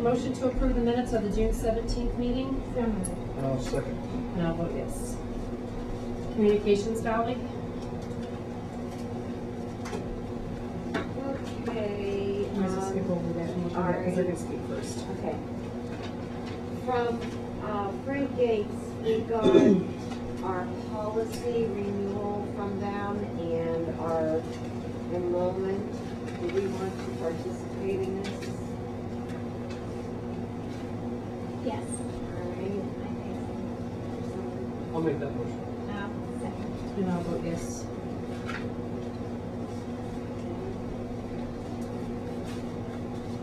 motion to approve the minutes of the June 17th meeting. I'll second. And I'll vote yes. Communications, Dolly? Okay. Might as well skip over that one, because they're going to speak first. Okay. From Frank Gates, we got our policy renewal from them and our enrollment. Do we want to participate in this? Yes. All right. I'll make that motion. Second. And I'll vote yes.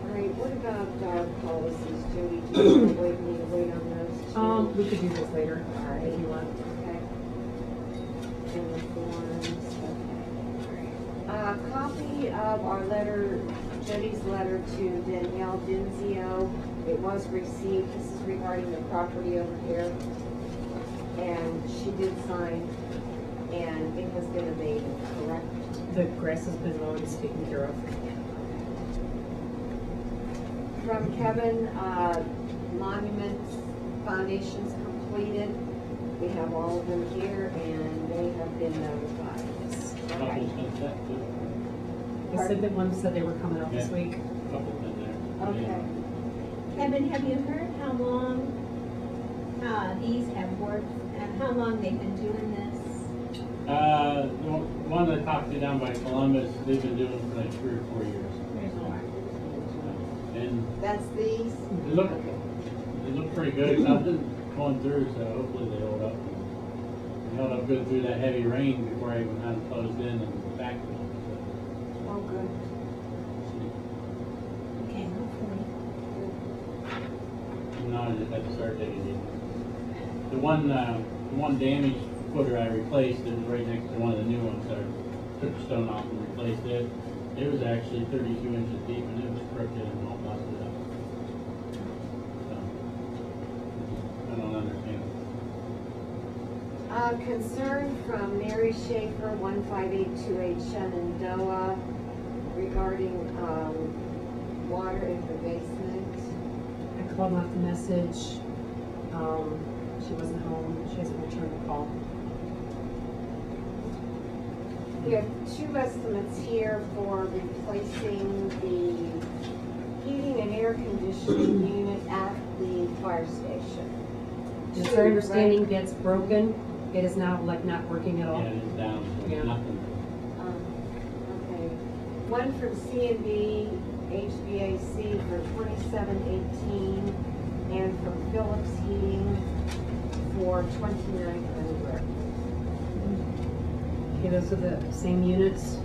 All right, what about our policies, Jody? Do you want to need to wait on those two? We could do this later, All right. if you want. Okay. And the forms, okay. Copy of our letter, Jody's letter to Danielle Denzio. It was received, this is regarding the property over here. And she did sign, and it has been abated, correct? The grass has been mowed, it's taken care of. From Kevin, Monument Foundation's completed. We have all of them here, and they have been notified. Okay. Couple's been set too. They said that one said they were coming out this Yeah. week. Couple's been there. Okay. Kevin, have you heard how long these have worked and how long they've been doing this? The one that talked to down by Columbus, they've been doing it for like 3 or 4 years. There's more. And That's these? they look pretty good. Nothing going through, so hopefully they hold up. They held up good through that heavy rain before I even had them closed in and back. Oh, good. Okay, hopefully. No, I just had to start digging deep. The one damaged footer I replaced, it was right next to one of the new ones. So I took the stone off and replaced it. It was actually 32 inches deep and it was crooked and all busted up. So, I don't understand. Concern from Mary Schaefer, 1582 Shenandoah, regarding, water in her basement. I called and left a message. She wasn't home. She hasn't returned the call. We have 2 estimates here for replacing the heating and air conditioning unit at the fire station. It's Two, our understanding right? that's broken. It is now like not working at all. Yeah, it's down, so Yeah. nothing. Okay. One from C&B HVAC for 2718, and from Phillips Heating for 2900. Okay, those are the same units.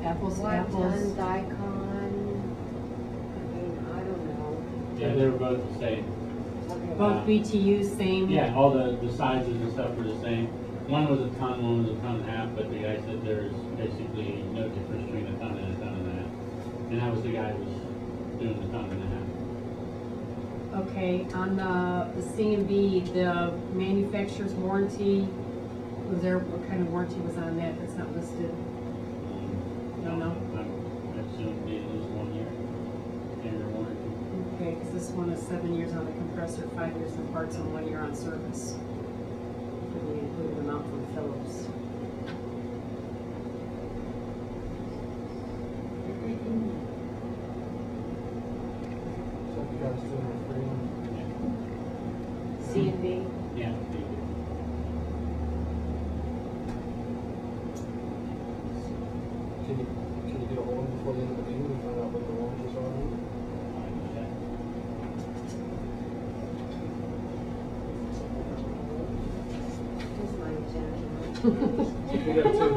Apples to One ton apples. Dicon. I don't know. Yeah, they were both the same. Okay. Both BTUs, same. Yeah, all the sizes and stuff were the same. One was a ton, one was a ton and a half, but the guy said there's basically no difference between a ton and a ton and a half. And that was the guy who was doing the ton and a half. Okay, on the C and B, the manufacturer's warranty, was there, what kind of warranty was on that? That's not listed. Don't know. I assume they lose 1 year. Standard warranty. Okay, because this one is 7 years on the compressor, 5 years in parts, and 1 year on service. And we included them out from Phillips. So you guys doing it free? C&B. Yeah. they do. Can you get a hold of them before the end of the meeting and find out what the warranties are? I can check. Here's my agenda. You got two.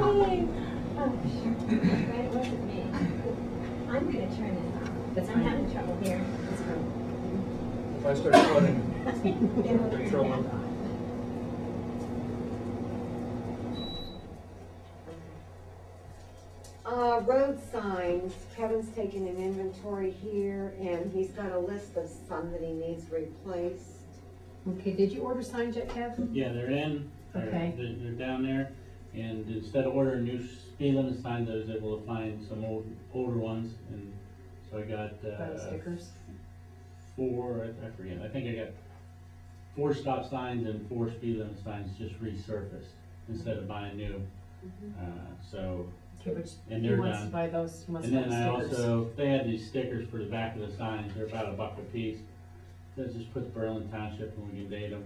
Oh, sure. Right, it wasn't me. I'm gonna turn it off. That's I'm fine. having trouble here. That's fine. If I start flooding, It'll turn Trouble. back on. Road signs, Kevin's taking an inventory here, and he's got a list of some that he needs replaced. Okay, did you order signs yet, Kev? Yeah, they're in. Okay. They're down there. And instead of ordering new speed limit signs, I was able to find some older ones and So I got, Buy the stickers. I forget, I think I got 4 stop signs and 4 speed limit signs just resurfaced instead of buying new. So, Okay, which, And he they're wants to done. buy those, he wants and to buy then I stickers. also, they had these stickers for the back of the signs, they're about $1 a piece. So just put Berlin Township and we can date them.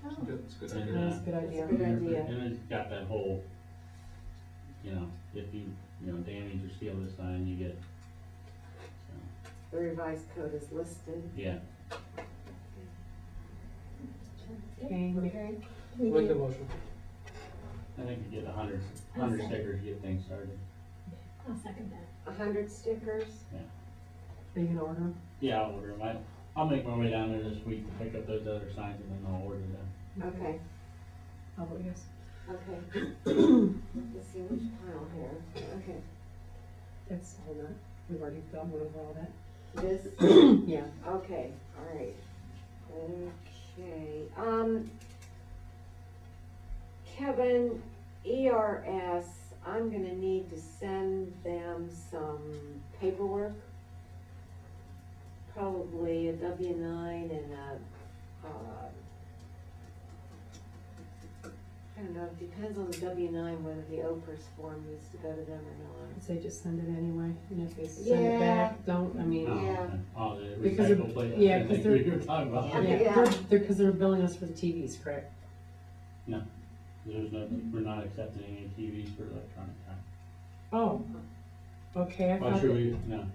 It's good, it's a good And, idea. That's a good idea. Good idea. And it's got that whole, if you, damage or steal the sign, you get, so, The revised code is listed. yeah. Okay, Okay. Make the motion. I think you get 100 I'll second. stickers to get things started. I'll second that. 100 stickers. are you gonna order them? Yeah, I'll order them. I'll make my way down there this week to pick up those other signs and then I'll order them. Okay, I'll vote yes. okay. Let's see which pile here. Okay. That's all that, we've already gone over all that. This, Yeah, okay, all right. Okay, Kevin, ERS, I'm gonna need to send them some paperwork. Probably a W-9 and I don't know, it depends on the W-9 whether the OPERS form needs to go to them or I'd say just send it anyway, and if they send Yeah. it back, don't, I mean, Oh, Yeah. okay. Oh, the Because of- recycle plate. yeah, I 'cause think they're- we were talking about. Yeah. yeah, because they're billing us for the TVs, correct? No, we're not accepting any TVs for electronic time. Oh, okay, I Well, thought, sure that- we, no.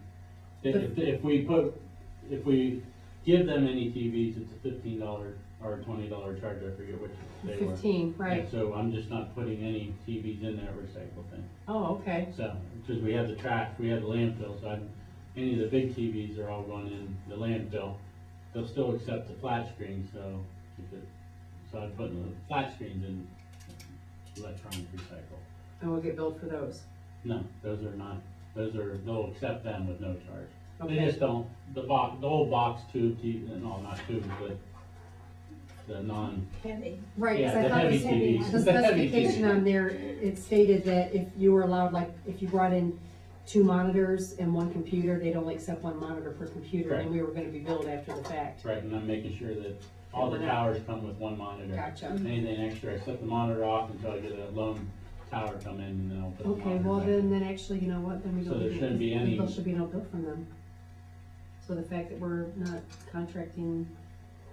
If we give them any TVs, it's a $15 or a $20 charge, I forget which they were. 15, right, And so I'm just not putting any TVs in that recycle thing. oh, okay, So, because we have the trash, we have the landfill, so any of the big TVs are all going in the landfill. They'll still accept the flat screen, so I'm putting the flat screens in electronic recycle. and we'll get billed for those, No, those are not, they'll accept them with no charge. They okay, just don't, the old box tube TV, no, not tubes, but the Heavy. right, yeah, because I the thought heavy the TVs. the The heavy specification TVs. on there, it stated that if you were allowed, like, if you brought in 2 monitors and 1 computer, they'd only accept 1 monitor per computer, and Right. we were gonna be billed after the fact. Right, and I'm making sure that all the We're not- towers come with 1 monitor. Gotcha. Anything extra, I set the monitor off until I get a lone tower come in, and then I'll put the monitor Okay, well, back. then actually, you know what, then we So don't. there need- shouldn't be any- There should be no bill from them. So the fact that we're not contracting,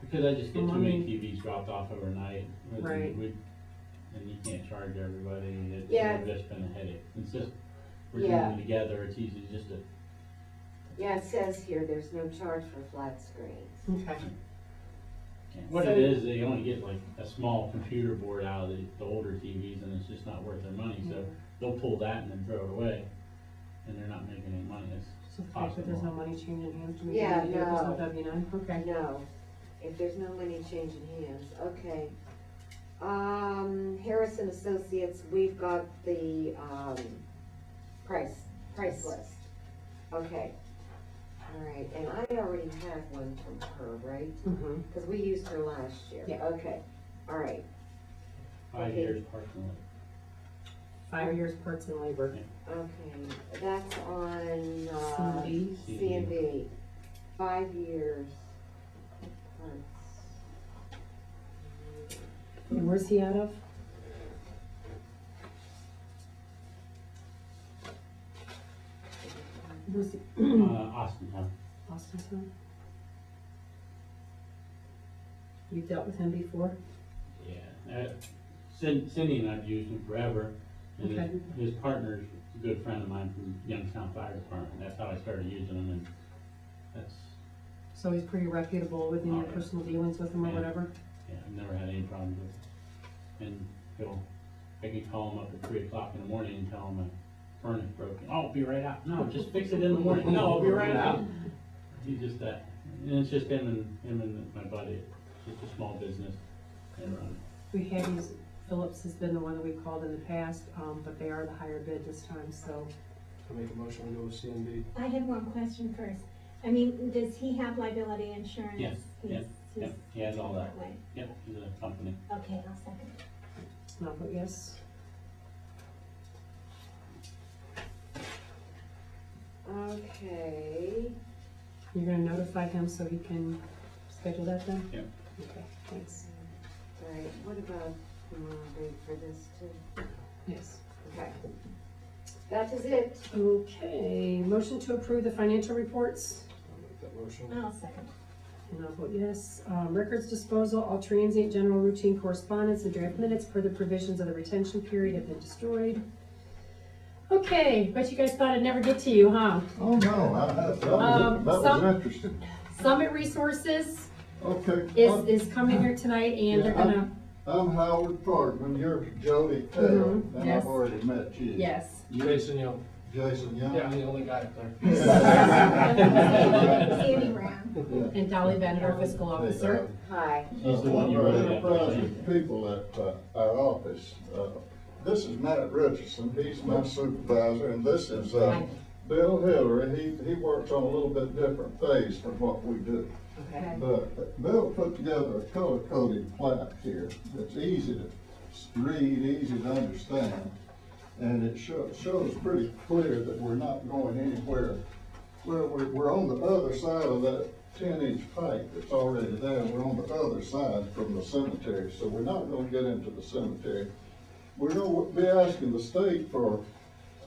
Because I just get too many Money. TVs dropped off overnight. Right. And you can't charge everybody, it's Yeah. just been a headache. It's just, we're doing Yeah. them together, it's easy just to, Yeah, it says here, there's no charge for flat screens. okay, what So- it is, they only get like a small computer board out of the older TVs, and it's just not worth their money, so they'll pull that and then throw it away, and they're not making any money, it's so the fact that there's no possible. money changing hands, do we? Yeah, need to do it? There's no. no W-9, okay. No, if there's no money changing hands, okay. Harrison Associates, we've got the, price list. Okay. All right, and I already have one from her, right? Mm-hmm, Because we used her last year. Yeah. Okay, all right, 5 Okay. years personally. 5 years parts and labor. okay, that's on, C&D. C&D, 5 years. And where's he out of? Where's he? Austin, huh? Austin, son? You've dealt with him before? Yeah, Cindy and I've used him forever, and Okay. his partner's a good friend of mine from Youngstown Fire Department, that's how I started using him, and that's, So he's pretty reputable within your Oh, yeah. personal dealings with him or Yeah. whatever? yeah, I've never had any problems with it. And I could call him up at 3 o'clock in the morning and tell him my furnace broke, oh, I'll be right out, no, just fix it in the morning, no, I'll be right out. He's just that, and it's just him and my buddy, it's just a small business, they run it. We had these, Phillips has been the one that we've called in the past, but they are the higher bid this time, so. I make a motion to go with C&D. I had one question first. I mean, does he have liability insurance? Yes, He's- Yep, he has all that, way. yep, he's a company. Okay, I'll second it. And I'll vote yes. Okay. You're gonna notify him so he can schedule that then? Yep. Okay, thanks. All right, what about, wait for this too? Yes. Okay. That is it. Okay, motion to approve the financial reports, I'll make that motion. I'll second. and I'll vote yes. Records disposal, all transient general routine correspondence and draft minutes per the provisions of the retention period have been destroyed. Okay, but you guys thought I'd never get to you, huh? Oh, no, that was interesting. Summit Resources Okay. is coming here tonight, and they're Yeah, gonna, I'm Howard Parkman, you're Jody Taylor, Mhm, and yes. I've already met you. yes. Jason Young. Jason Young? Yeah, I'm the only guy up there. Sandy Brown. Yeah. And Dolly Bennett, our fiscal officer. Hi. She's the one you I'm really proud got. of the people at our office. This is Matt Richardson, he's my supervisor, and this is Bill Hillary. He works on a little bit different phase from what we do. Okay. But Bill put together a color-coded plaque here that's easy to read, easy to understand, and it shows pretty clear that we're not going anywhere. We're on the other side of that 10-inch pipe that's already there. We're on the other side from the cemetery, so we're not gonna get into the cemetery. We're gonna be asking the state for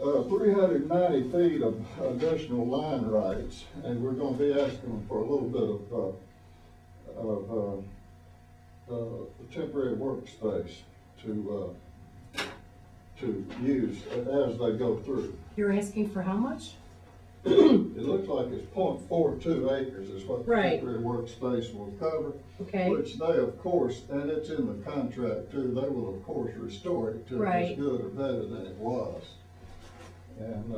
390 feet of additional line rights, and we're gonna be asking them for a little bit of temporary workspace to use as they go through. You're asking for how much? It looks like it's 0.42 acres is what the Right. temporary workspace will cover. Okay, Which they, of course, and it's in the contract too, they will of course restore it to as Right. good or better than it was. And,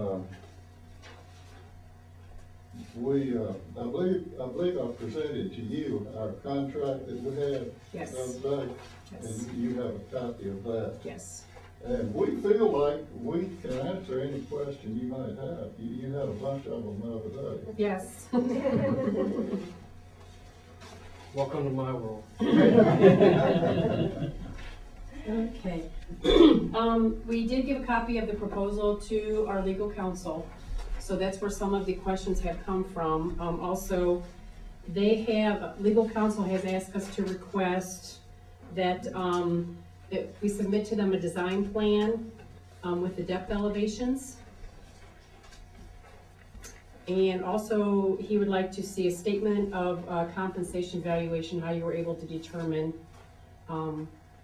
I believe I presented to you our contract that we had yes, the other day, yes, and you have a copy of that. yes. And we feel like we can answer any question you might have. You had a bunch of them the other day. Yes. Welcome to my world. Okay. We did give a copy of the proposal to our legal counsel, so that's where some of the questions have come from. Also, legal counsel has asked us to request that, that we submit to them a design plan, with the depth elevations. And also, he would like to see a statement of compensation valuation, how you were able to determine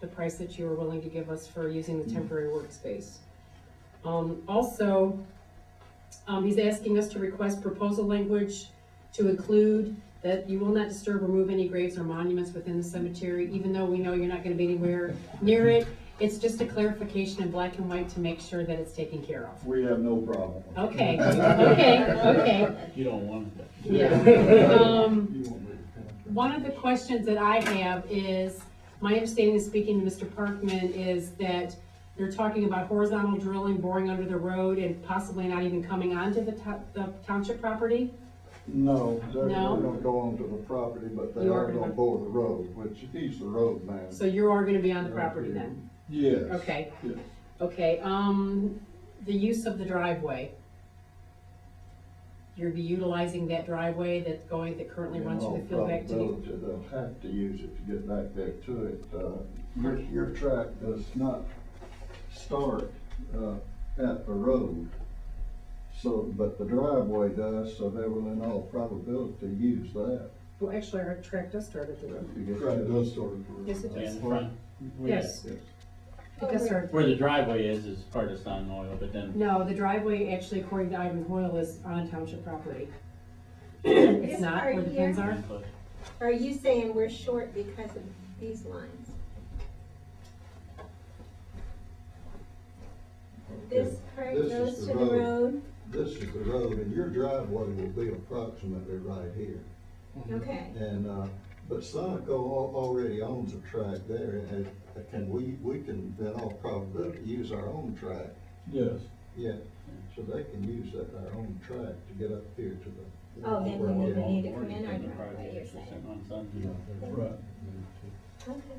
the price that you were willing to give us for using the temporary workspace. Also, he's asking us to request proposal language to include that you will not disturb or move any graves or monuments within the cemetery, even though we know you're not gonna be anywhere near it. It's just a clarification in black and white to make sure that it's taken care of. We have no problem. Okay, okay. You don't want it. Yeah. You want me to- One of the questions that I have is, my understanding of speaking to Mr. Parkman is that they're talking about horizontal drilling, boring under the road, and possibly not even coming onto the township property? No, they're No? gonna go onto the property, but they You are are gonna- gonna bore the road, which he's the road man. So you are gonna be on the property then? Yes. Okay, Yes. okay, the use of the driveway. You'll be utilizing that driveway that currently runs through the field back to you? In all probability, they'll have to use it to get back there to it. Your track does not start, at the road. So, but the driveway does, so they will in all probability use that. Well, actually, our track does start at the road. Track does start at the road. Yes, it In does. the front. Yes. Yes. It does start. Where the driveway is part of Sun Oil, but then No, the driveway, actually, according to Ivan Hoyle, is on township property. It's This not part where the pins here? are? Are you saying we're short because of these lines? This part This is goes the to the road. road, This is the road, and your driveway will be approximately right here. okay. And, but Sonico already owns a track there, and we can, in all probability, use our own track. Yes. Yeah, so they can use our own track to get up here to the. Oh, then we Yeah. would need to come in our Where the driveway, you're project is saying. sitting on Sun. Right. Okay.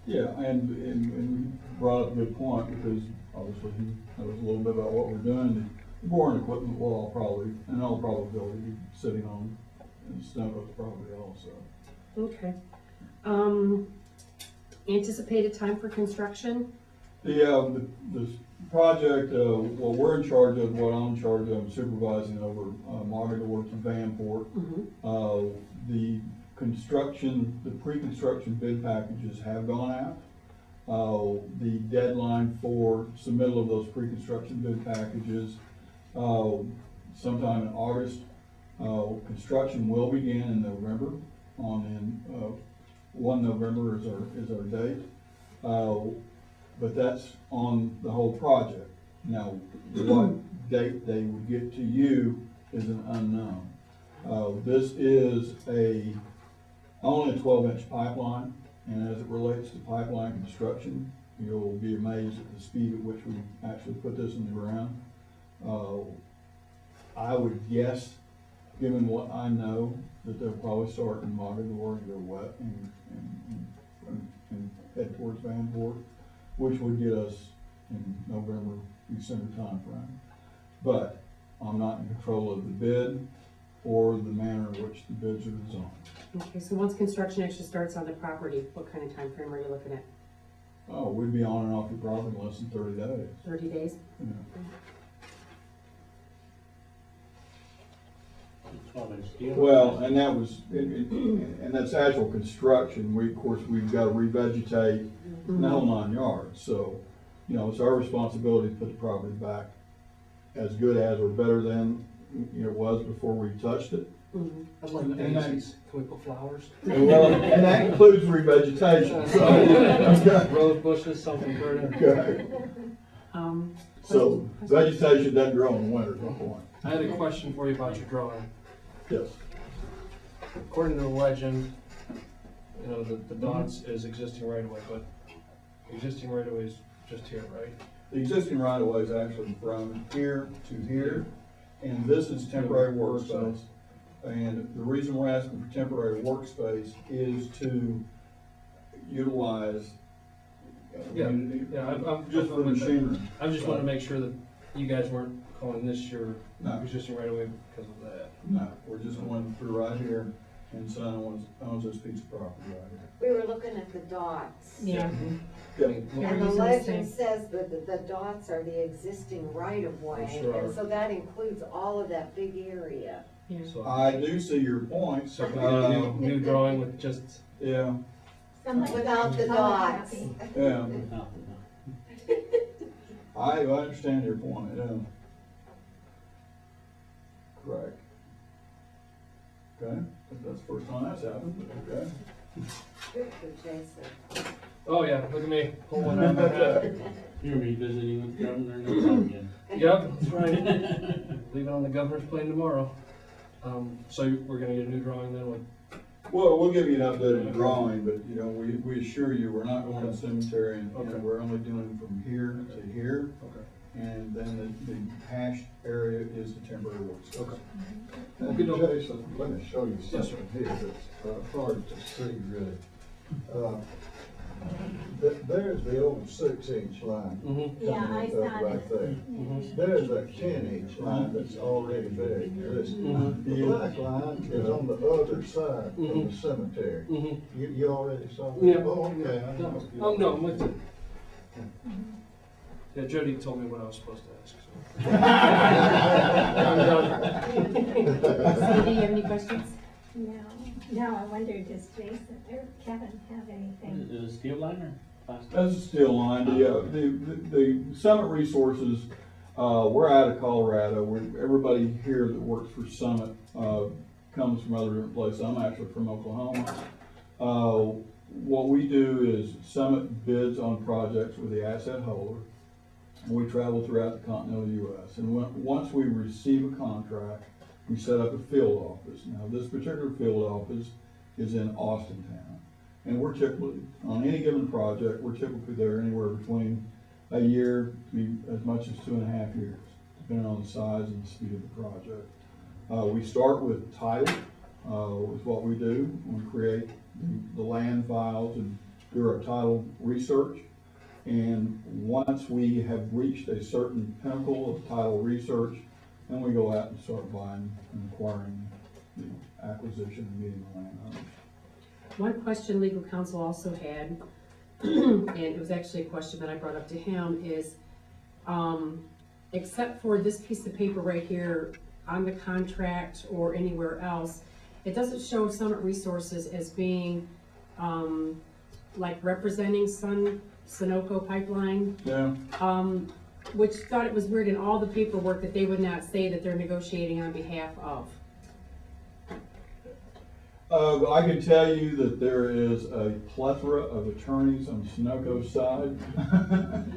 Yeah, and you brought up a good point, because obviously he knows a little bit about what we're doing. boring equipment will all probably, in all probability, be sitting on Snowbook's property also. Okay. Anticipated time for construction? The project, what we're in charge of, what I'm in charge of, supervising over, Marty works in Vanport. The construction, the pre-construction bid packages have gone out. The deadline for submittal of those pre-construction bid packages, sometime in August. Construction will begin in November, on 1 November is our date. But that's on the whole project. Now, what date they would get to you is an unknown. This is only a 12-inch pipeline, and as it relates to pipeline construction, you'll be amazed at the speed at which we actually put this in the ground. I would guess, given what I know, that they'll probably start in Mogador and go wet and head towards Vanport, which would get us in November, December timeframe. But I'm not in control of the bid or the manner in which the bids are designed. Okay, so once construction actually starts on the property, what kind of time frame are you looking at? Oh, we'd be on and off your property in less than 30 days. 30 days? Yeah. 12-inch steel. Well, and that was, and that's actual construction. Of course, we've got to revegetate the whole 9 yards. So, it's our responsibility to put the property back as good as or better than it was before we touched it. I'd like daisies. Can we put flowers? Well, and that includes revegetation. So, okay. Rose bushes, something pretty. Okay. So vegetation doesn't grow in the winter, no point. I had a question for you about your drawing. Yes. According to the legend, the dots is existing right away, but existing right away is just here, right? The existing right of way is actually from here to here, and this is temporary workspace. And the reason we're asking for temporary workspace is to utilize. I'm Just for machinery. I just want to make sure that you guys weren't calling this your No. existing right away because of that. No, we're just going through right here, and son owns this piece of property right here. We were looking at the dots. Yeah. Yeah. And the using the legend same. says that the dots are the existing right of way, They sure and are. so that includes all of that big area. Yeah. So, I do see your point. so can we get a new drawing with just, Yeah, Somebody Without the color dots. copy. yeah. I understand your point, yeah. Correct. Okay, that's the first time that's happened, but okay. Good for Jason. oh yeah, look at me, pull one out of my hat. You're revisiting with the governor no problem again. Yep, that's right. Leave it on the governor's plane tomorrow. So we're gonna get a new drawing then with, Well, we'll give you an updated drawing, but, we assure you, we're not going to the cemetery, and, Okay. we're only doing from here to here, okay. and then the hashed area is the temporary workspace. Okay. And Okey-doke. Jason, let me show you Yes, something here that's hard to see really. There's the old 6-inch line. Mm-hmm. Yeah, I coming up saw right that. there. Mm-hmm. There's a 10-inch line that's already there existing. Mhm. The black line is on the other side of the Mhm. cemetery. Mm-hmm. You already saw that? Yeah. Oh, okay. I know. Oh, no, I'm with you. Yeah, Jody told me what I was supposed to ask, so. I'm done. Cindy, you have any questions? No, I wonder, does Jason or Kevin have anything? Is it a steel line or plastic? That's a steel line. The Summit Resources, we're out of Colorado. Everybody here that works for Summit, comes from other different places. I'm actually from Oklahoma. What we do is Summit bids on projects with the asset holder. We travel throughout the continental US. And once we receive a contract, we set up a field office. Now, this particular field office is in Austintown. And we're typically, on any given project, we're typically there anywhere between a year to as much as 2.5 years, depending on the size and the speed of the project. We start with title, is what we do. We create the land files and do our title research. And once we have reached a certain pinnacle of title research, and we go out and start buying and acquiring the acquisition and getting the landowners. One question legal counsel also had, and it was actually a question that I brought up to him, is, except for this piece of paper right here on the contract or anywhere else, it doesn't show Summit Resources as being, like representing Sunoco Pipeline. Yeah. Which thought it was weird in all the paperwork that they would not say that they're negotiating on behalf of. I can tell you that there is a plethora of attorneys on Sunoco's side.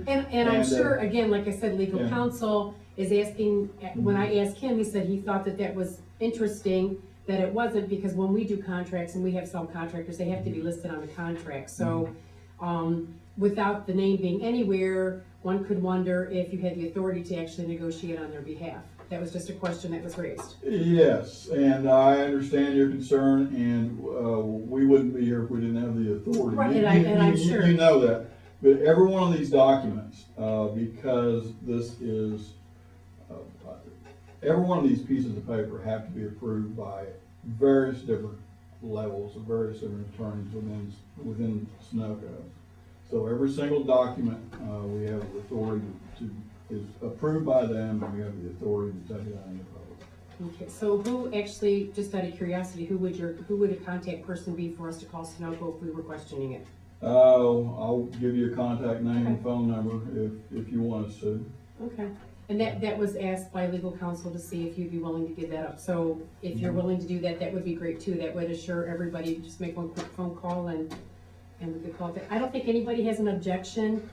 And I'm And, sure, again, like I said, legal yeah. counsel is asking, when I asked him, he said he thought that that was interesting, that it wasn't, because when we do contracts, and we have subcontractors, they have to be listed on the contract, so, without the name being anywhere, one could wonder if you had the authority to actually negotiate on their behalf. That was just a question that was raised. Yes, and I understand your concern, and we wouldn't be here if we didn't have the authority. Right, You- and I'm you- sure. You know that, but every one of these documents, because this is, every one of these pieces of paper have to be approved by various different levels of various different attorneys within Sunoco. So every single document, we have the authority is approved by them, and we have the authority to take it out into public. Okay, so who actually, just out of curiosity, who would a contact person be for us to call Sunoco if we were questioning it? I'll give you a contact name and Okay. phone number if you want us to. Okay, and that was asked by legal counsel to see if you'd be willing to give that up. So if you're willing to do that, that would be great too. That would assure everybody, just make one quick phone call and we could call it. I don't think anybody has an objection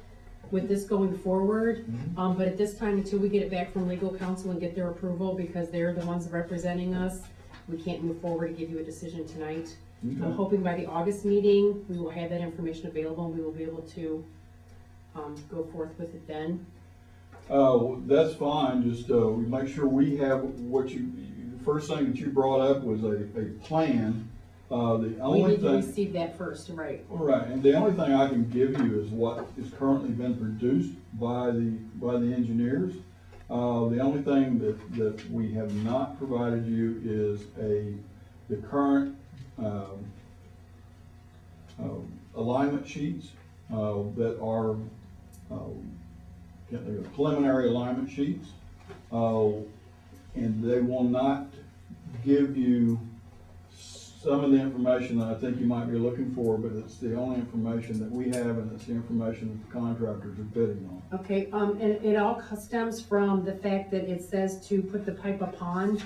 with this going forward. But at this time, until we get it back from legal counsel and get their approval, because they're the ones representing us, we can't move forward and give you a decision tonight. I'm Okay. hoping by the August meeting, we will have that information available and we will be able to, go forth with it then. That's fine, just, make sure we have what the first thing that you brought up was a plan. The We only need to thing, receive that first, right? right, and the only thing I can give you is what is currently been produced by the engineers. The only thing that we have not provided you is the current, alignment sheets, that are, can't think of, preliminary alignment sheets. And they will not give you some of the information that I think you might be looking for, but it's the only information that we have, and it's the information that the contractors are bidding on. Okay, and it all stems from the fact that it says to put the pipe upon,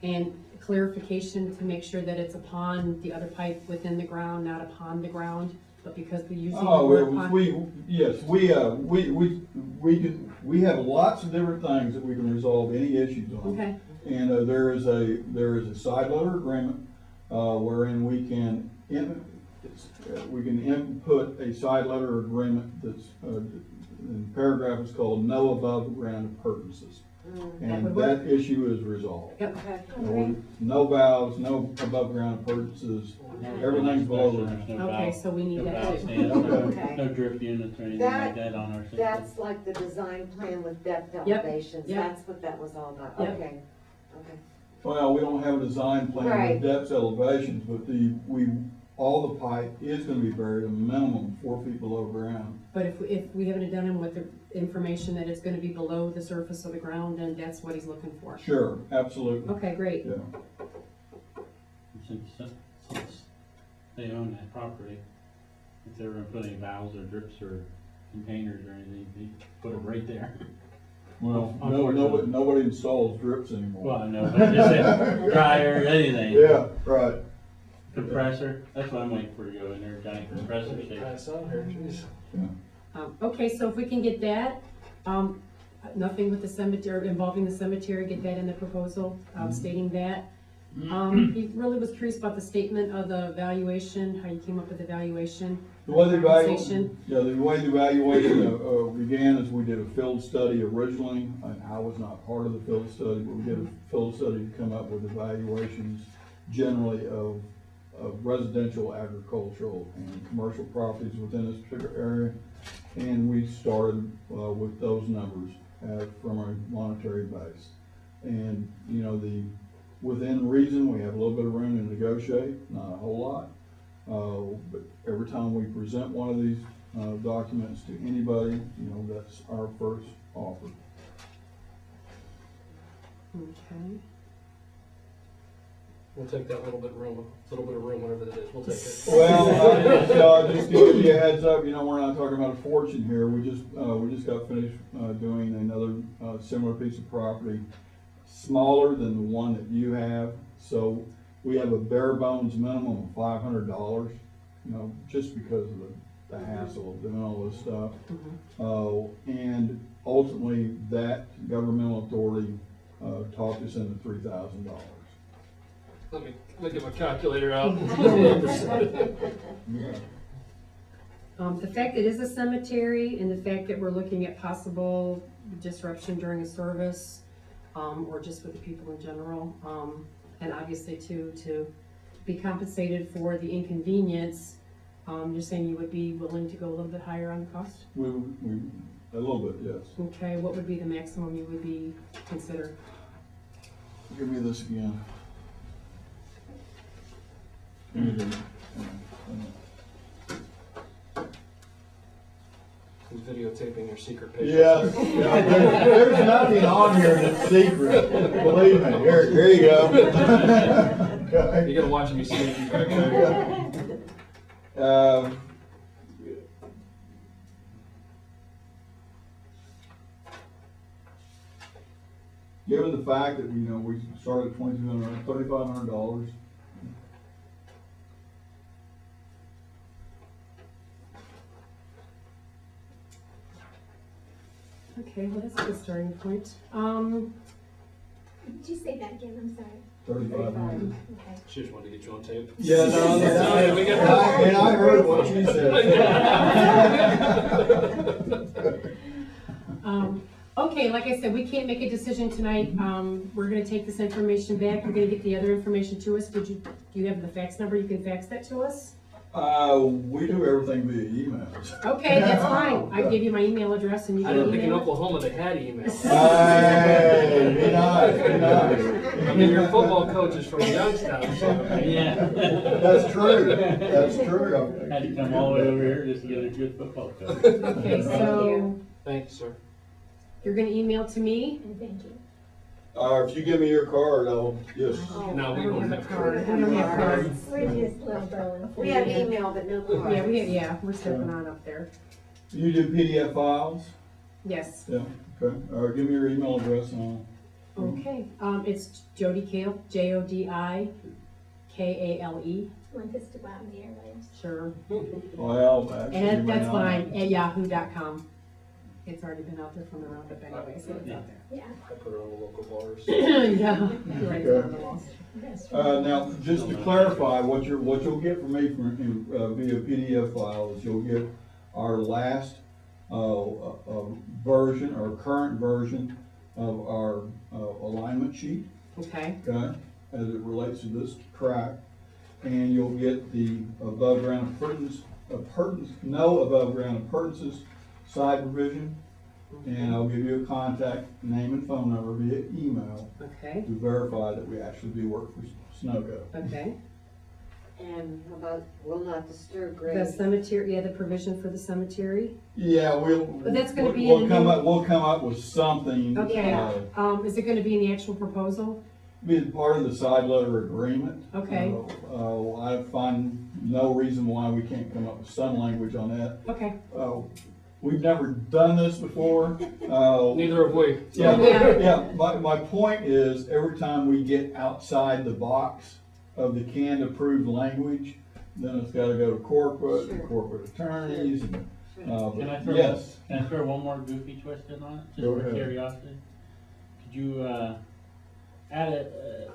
and clarification to make sure that it's upon the other pipe within the ground, not upon the ground, but because we're using the Oh, word well, upon. we have lots of different things that we can resolve any issues on. Okay, And there is a side letter agreement wherein we can input a side letter agreement that's, the paragraph is called no above ground appurtenances. That And would work. that issue is resolved. yep, Okay. No valves, no above ground appurtenances, everything's below ground. No okay, valve- so we need no that valve too. stands, Okay. no drip units or anything That- like that on our system. That's like the design plan with depth Yep, elevations, yep. that's what that was all about, Yep. okay, okay. Well, we don't have a design plan Right. with depth elevations, but all the pipe is gonna be buried a minimum 4 feet below ground. But if we haven't done him with the information that it's gonna be below the surface of the ground, then that's what he's looking for. Sure, absolutely, Okay, great. yeah. Since they own that property, if they were gonna put any valves or drips or containers or anything, they put them right there. Well, Unfortunately. nobody installs drips anymore. Well, I know, but just a dryer, anything. Yeah, right. Compressor, that's what I'm waiting for to go in there, giant compressor shape. Pass on here, jeez. Okay, so if we can get that, nothing with the cemetery, involving the cemetery, get that in the proposal, stating that. He really was curious about the statement of the valuation, how you came up with the valuation. The way the Compensation. evaluation began is we did a field study originally, and I was not part of the field study, but we did a field study to come up with evaluations generally of residential, agricultural, and commercial properties within this particular area. And we started with those numbers from a monetary base. And, you know, within reason, we have a little bit of room to negotiate, not a whole lot. But every time we present one of these, documents to anybody, you know, that's our first offer. Okay. We'll take that little bit of room, whatever that is, we'll take it. Well, just to give you a heads up, you know, we're not talking about a fortune here. We just got finished, doing another, similar piece of property, smaller than the one that you have. So we have a bare bones minimum of $500, you know, just because of the hassle of doing all this stuff. And ultimately, that governmental authority, talked us into $3,000. Let me get my calculator out. Yeah. The fact it is a cemetery and the fact that we're looking at possible disruption during a service, or just with the people in general, and obviously to be compensated for the inconvenience, you're saying you would be willing to go a little bit higher on the cost? We, a little bit, yes. Okay, what would be the maximum you would be considered? Give me this again. Who's videotaping your secret page? Yes, yeah, there's nothing on here that's secret, believe me, here you go. Okay. You gotta watch me sneaky back there. Given the fact that, you know, we started at $3,500, Okay, well, that's a good starting point. Did you say that again? I'm sorry. $3,500. Okay. She just wanted to get you on tape. Yeah, no, we and I heard what she said. Okay, like I said, we can't make a decision tonight. We're gonna take this information back. You're gonna get the other information to us. Do you have the fax number? You can fax that to us? We do everything via emails. Okay, that's fine. I give you my email address and you I can don't think in email. Oklahoma they had email. Hey, be nice, be nice. I mean, your football coach is from Youngstown, so. Yeah. That's true, that's true. Had to come all the way over here just to get a good football coach. Okay, so Thank you, sir. you're gonna email to me? And thank you. If you give me your card, I'll just. No, we I don't don't have a have card. cards. We don't have cards. We're just little Berlin. We have email, but no cards. Yeah, we're stepping on up there. You do PDF files? Yes. Yeah, okay. Give me your email address and Okay, it's Jody Kale, Jodikale. Want this to go out in the airwaves? Sure. well, actually. you And may that's not. fine, at yahoo.com. It's already been out there from the roundup anyway, so it's out Yeah. I put it on the local bars. there. Yeah. Right on the wall. That's Now, just to clarify, what you'll get from me via PDF file is you'll get our last, version, or current version of our, alignment sheet, Okay, okay, as it relates to this tract. And you'll get the above ground appurtenance, no above ground appurtenances side revision. And I'll give you a contact name and phone number via email okay, to verify that we actually do work for Sunoco. okay. And how about will not disturb The grave? cemetery, yeah, the provision for the cemetery. Yeah, But that's gonna be we'll in come the- up, we'll come up with something. Okay. uh, Is it gonna be in the actual proposal? Be part of the side letter agreement. Okay. I find no reason why we can't come up with some language on that. Okay. We've never done this before. Neither have we. Yeah, Yeah. yeah, my point is, every time we get outside the box of the canned approved language, then it's gotta go to corporate, and Sure. corporate attorneys, and, Sure. Can I throw, yes. can I throw one more goofy twist in on it, Go just for ahead. curiosity? Could you, add a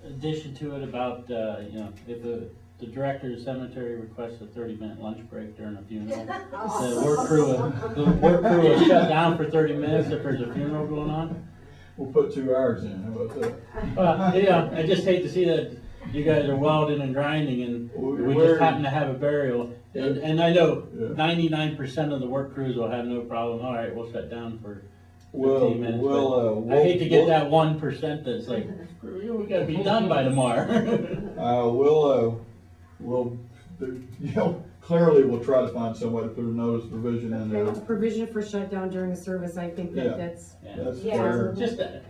addition to it about, you know, if the director of the cemetery requests a 30-minute lunch break during a funeral, the work crew will shut down for 30 minutes if there's a funeral going on? We'll put 2 hours in, how about that? Yeah, I just hate to see that you guys are welding and grinding and we just happen to have a burial. And I know Yeah. 99% of the work crews will have no problem, all right, we'll shut down for We'll, 15 minutes. we'll, but I hate to get that 1% that's like, screw you, we gotta be done by tomorrow. We'll, clearly we'll try to find some way to put a notice provision in there. Okay, provision for shutdown during the service, I think Yeah. that's, Yeah. That's Yeah. fair. Just that,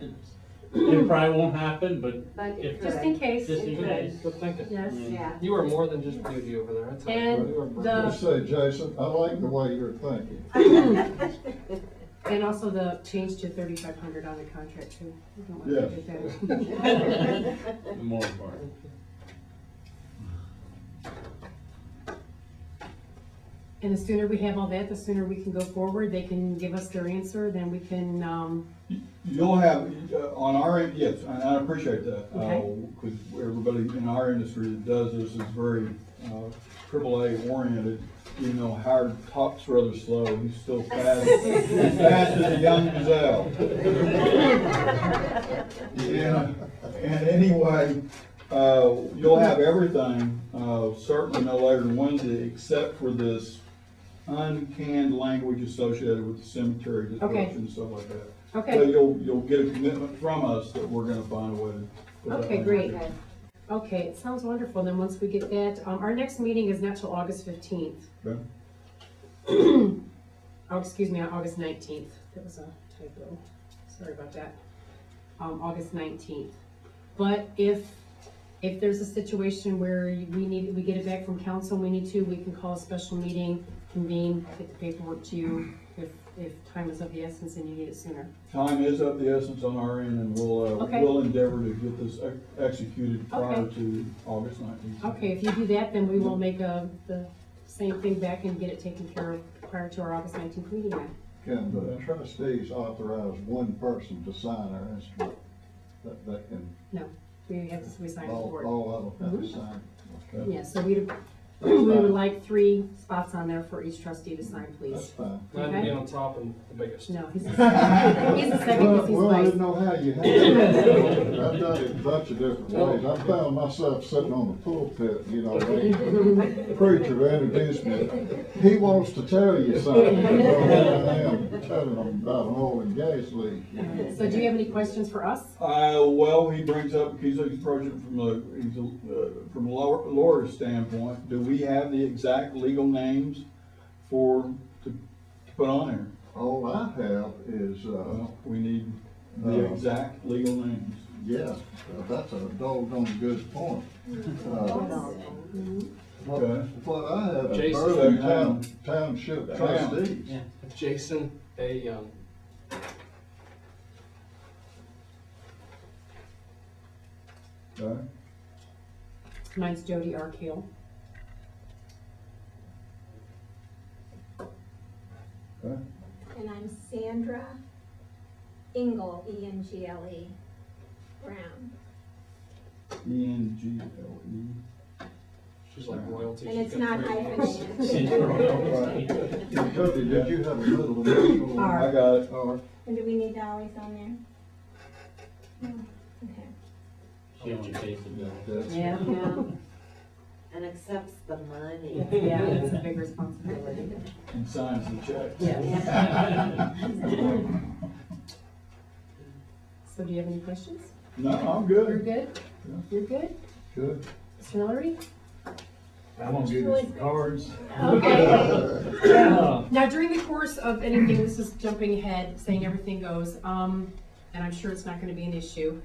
it probably won't happen, but But it just could. in case. just in case. Good thinking. Yes. Yeah. You are more than just beauty over there, I tell you. And You are brilliant. the- Let's say, Jason, I like the way you're thinking. And also the change to 3,500 on the contract too. I don't want to Yes. forget that. The more important. And the sooner we have all that, the sooner we can go forward. They can give us their answer, then we can, You'll have, on our end, yes, and I appreciate that, Okay. because everybody in our industry that does this is very, AAA oriented. Even though Howard talks rather slow, he's still fast, as fast as a young gazelle. Yeah, and anyway, you'll have everything, certainly no later than Wednesday, except for this uncanned language associated with the cemetery disruption and stuff like that. So okay, you'll get a commitment from us that we're gonna find a way to. put that Okay, language great. in. Okay. okay, it sounds wonderful. Then once we get that, our next meeting is not till August 15th. Okay. Oh, excuse me, August 19th. That was a typo. Sorry about that. August 19th. But if there's a situation where we get it back from council, we need to, we can call a special meeting, convene, get the paperwork to you if time is of the essence and you need it sooner. Time is of the essence on our end, and Okay. we'll endeavor to get this executed prior Okay. to August 19th. Okay, if you do that, then we will make the same thing back and get it taken care of prior to our August 19th meeting then. Can the trustees authorize one person to sign our instrument? That can, No, we have to, we sign it for it. all of them have to sign. Okay. Yeah, so we would like 3 spots on there for each trustee to sign, That's please. fine. Not to Okay. be on top and the biggest. No, he's the second. He's the second because he's Well, I vice. didn't know how you handled it. I've done it a bunch of different ways. I found myself sitting on the pulpit, the preacher introduced me. He wants to tell you something. I am telling him about an oil and gas leak. So do you have any questions for us? Well, he brings up, he's approaching it from a lawyer's standpoint. Do we have the exact legal names to put on there? All I have is, Well, we need the exact legal names. yeah, that's a doggone good point. Okay. What I have is Jason. Burlington Township Trustees. Yeah. Jason A. Young. Okay. Mine's Jody R. Keel. Okay. And I'm Sandra Engel, E-N-G-L-E, Brown. E-N-G-L-E. She's like royalty. And She's it's got not 3 names. hyphenated. Cody, did you have a middle initial? I got it. Or And do we need Dolly's on there? No, okay. She only pays the bill. that's Yeah, yeah, And accepts the money. yeah, it's a big responsibility. And signs the check. Yeah. So do you have any questions? No, I'm You're good. good? You're good? good. Mr. Hillary? I'm gonna give you some cards. Okay. Now, during the course of anything, this is jumping ahead, saying everything goes, and I'm sure it's not gonna be an issue.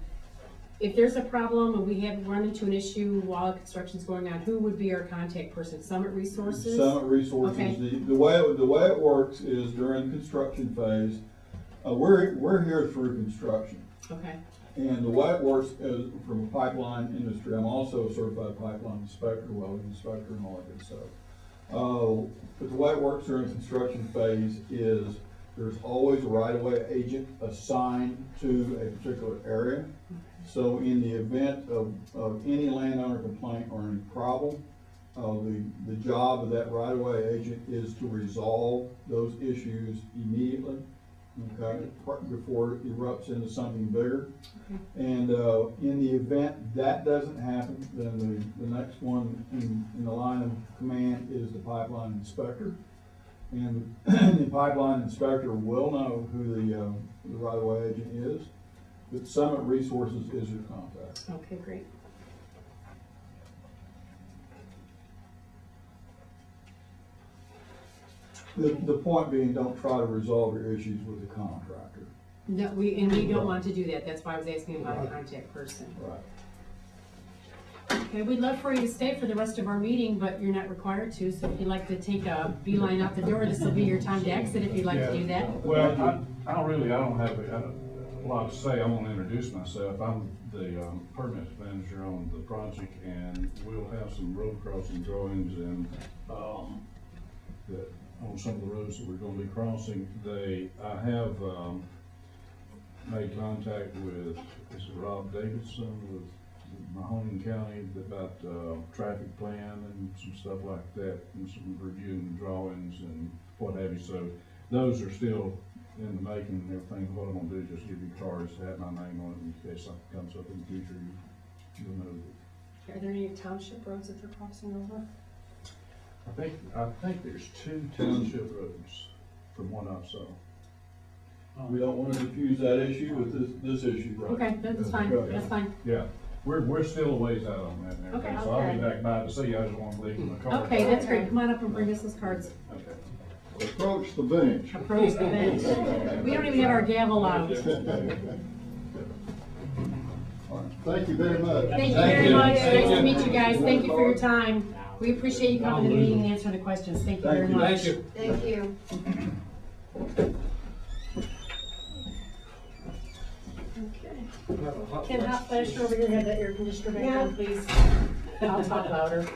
If there's a problem and we have run into an issue while construction's going on, who would be our contact person? Summit Resources? Summit Resources, Okay. the way it works is during the construction phase, we're here through construction. Okay, And the way it works is from a pipeline industry, I'm also a certified pipeline inspector, welding inspector and all that good stuff. But the way it works during the construction phase is there's always a right-of-way agent assigned to a particular area. So in the event of any landowner complaint or any problem, the job of that right-of-way agent is to resolve those issues immediately, okay, before it erupts into something bigger. And in the event that doesn't happen, then the next one in the line of command is the pipeline inspector. And the pipeline inspector will know who the right-of-way agent is, but Summit Resources is your contact. Okay, great. The point being, don't try to resolve your issues with the contractor. No, we don't want to do that, that's why I was asking about a contact person. Right. Okay, we'd love for you to stay for the rest of our meeting, but you're not required to, so if you'd like to take a beeline out the door, this will be your time to exit if you'd like to do that. Well, I don't have a lot to say. I'm gonna introduce myself. I'm the permit manager on the project, and we'll have some road crossing drawings and, that, on some of the roads that we're gonna be crossing. I have, made contact with, is it Rob Davidson with Mahoning County about, traffic plan and some stuff like that, and some reviewing drawings and what have you. So those are still in the making and everything. What I'm gonna do is just give you cards to have my name on it in case something comes up in the future, you'll know that. Are there any township roads that they're crossing over? I think there's 2 township roads from what I saw. We don't want to confuse that issue with this issue. Right? Okay, that's fine, Okay. that's fine. Yeah, we're still a ways out on that and everything, Okay. so I'll be back by to see you. I just want to leave my card. Okay, that's great, come on up and bring us those cards. Okay. Approach the bench. Approach the bench. We don't even have our gavel out. All right. Thank you very much. Thank you very much, nice to meet you guys, thank you for your time. We appreciate you coming to the meeting and answering the questions, thank you very much. Thank you. Ken, hot flash over here, have that air conditioner back on, please. I'll talk louder,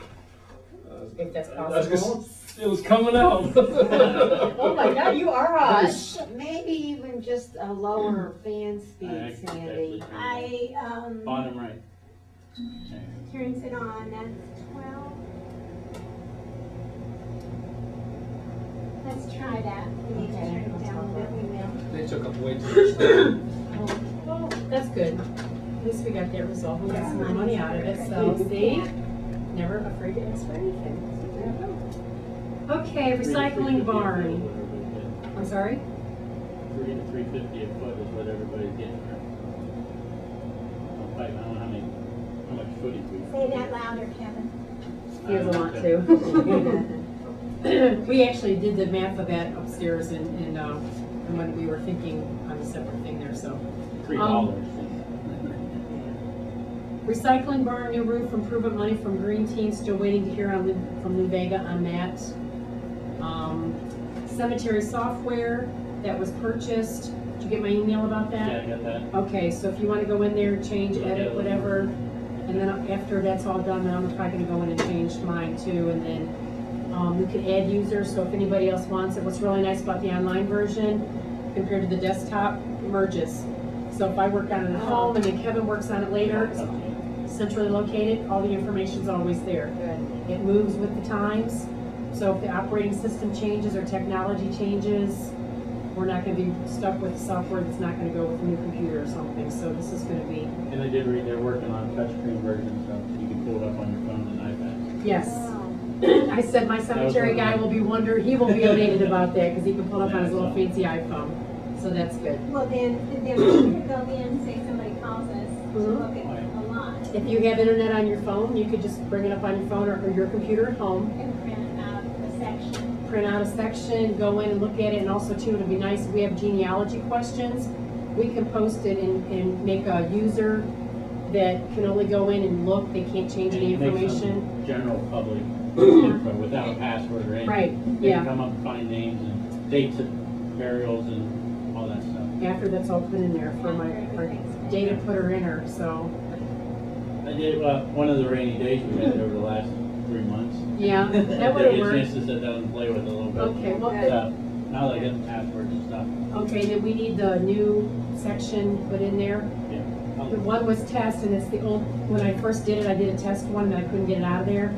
if that's possible. It was coming out. Oh my God, you are hot. Maybe even just a lower fan speed, I Sandy. Bottom right. Turns it on at 12. Let's try that. We need to turn it down a bit, we will. They took up way too much. Well, that's good, at least we got that resolved, we got some more money out of it, so, see? Never afraid to ask for anything. Okay, recycling barn, I'm sorry? 3 to 350 a foot is what everybody's getting for. I don't know how much footage we. Say that louder, Kevin. He has a lot too. We actually did the math of that upstairs and when we were thinking on a separate thing there, so. $3. Recycling barn, new roof improvement money from Green Team, still waiting to hear from Lou Vega on that. Cemetery software that was purchased, did you get my email about that? Yeah, I got that. Okay, so if you wanna go in there, change, edit, whatever, and then after that's all done, then I'm probably gonna go in and change mine too, and then we could add users, so if anybody else wants it. What's really nice about the online version compared to the desktop, it merges. So if I work on it at home and then Kevin works on it later, it's centrally located, all the information's always there. Good. It moves with the times, so if the operating system changes or technology changes, we're not gonna be stuck with software that's not gonna go with a new computer or something, so this is gonna be, And I did read they're working on a touchscreen version, so you can pull it up on your phone and iPad. yes. Wow. I said my cemetery guy will be he will be elated about that, because he can pull it up on his little fancy iPhone, so that's good. Well, then we can go in, say somebody calls us to look at a lot If you have internet on your phone, you could just bring it up on your phone or your computer at home, and print out a section. print out a section, go in and look at it, and also too, it'd be nice if we have genealogy questions, we can post it and make a user that can only go in and look, they can't change any Make some information. General public info without a password or anything. Right, They yeah. can come up and find names and dates of burials and all that stuff. After that's all put in there for my data putter inner, so, I did, one of the rainy days we had over the last 3 months. yeah, that I would've get a worked. chance to sit down and play with it a little bit. Okay, well, So, now that I get the passwords and stuff, okay, then we need the new section put in there. yeah. The one was test, and it's the old, when I first did it, I did a test one, and I couldn't get it out of there.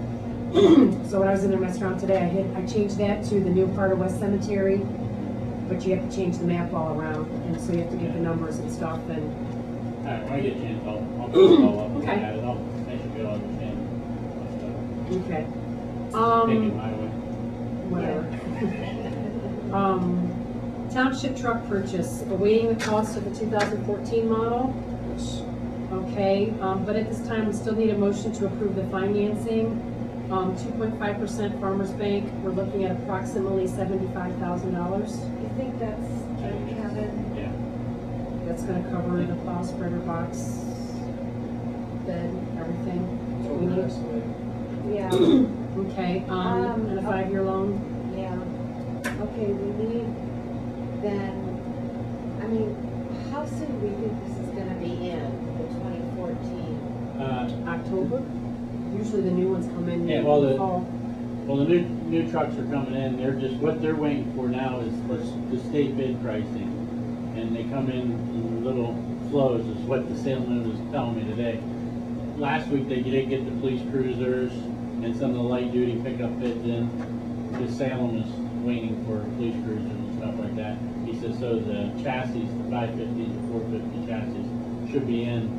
So when I was in the restaurant today, I changed that to the new part of West Cemetery, but you have to change the map all around, and so you have to get the numbers and stuff, and, All right, when I get a chance, I'll pull it all up and look Okay. at it. I should be able to understand what's okay. taking my way. Whatever. Township truck purchase, awaiting the cost of the 2014 model. Okay, but at this time, we still need a motion to approve the financing. 2.5% Farmers Bank, we're looking at approximately $75,000. You think that's, Kevin? Yeah. That's gonna cover the plow spreader box, bed, everything. So We we're need- estimating. Yeah, Okay, and a 5-year loan. yeah. Okay, we need then, I mean, how soon do we think this is gonna be in, the 2014? October. Usually the new ones come in Yeah, well, in the fall. Well, the new trucks are coming in, they're just, what they're waiting for now is the state bid pricing. And they come in little flows, is what the salesman was telling me today. Last week, they did get the police cruisers and some of the light duty pickup bids in. The Salem was waiting for police cruisers and stuff like that. He says, so the chassis, the 550, the 450 chassis should be in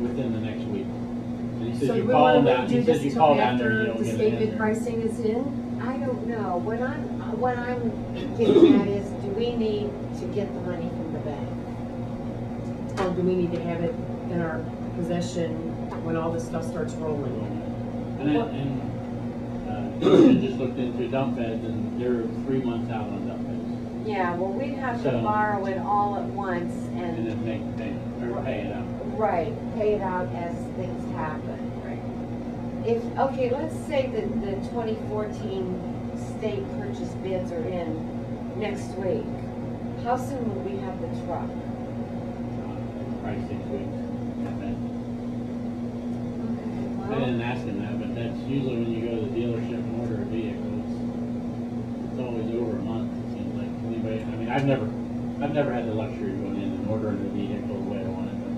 within the next week. And he So says, do you we call wanna down, do he this says, you till call down there, you after don't the get it state in bid there. pricing is in? I don't know, what I'm getting at is, do we need to get the money from the bank? Or do we need to have it in our possession when all this stuff starts rolling? And I just looked into dump beds and they're 3 months out on dump beds. Yeah, well, we'd have to So- borrow it all at once And and, then pay it out. right, pay it out as things happen. Right. If, okay, let's say that the 2014 state purchase bids are in next week. How soon would we have the truck? Probably 6 weeks. I Okay, didn't ask him that, but that's usually when you go to the dealership and order a vehicle, it's always over a month, it seems like. Anybody, I mean, I've never had the luxury of going in and ordering a vehicle the way I want it, but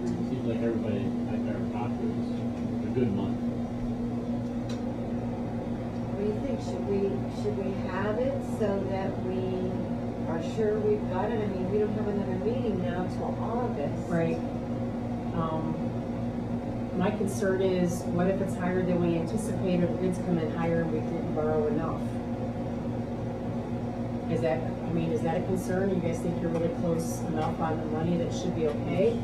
it seems like everybody I've ever talked to is a good month. What do you think? Should we have it so that we are sure we've got it? I mean, we don't have another meeting now till August. Right. My concern is, what if it's higher than we anticipate, or the bids come in higher and we didn't borrow enough? Is that a concern? You guys think you're really close enough on the money that should be okay?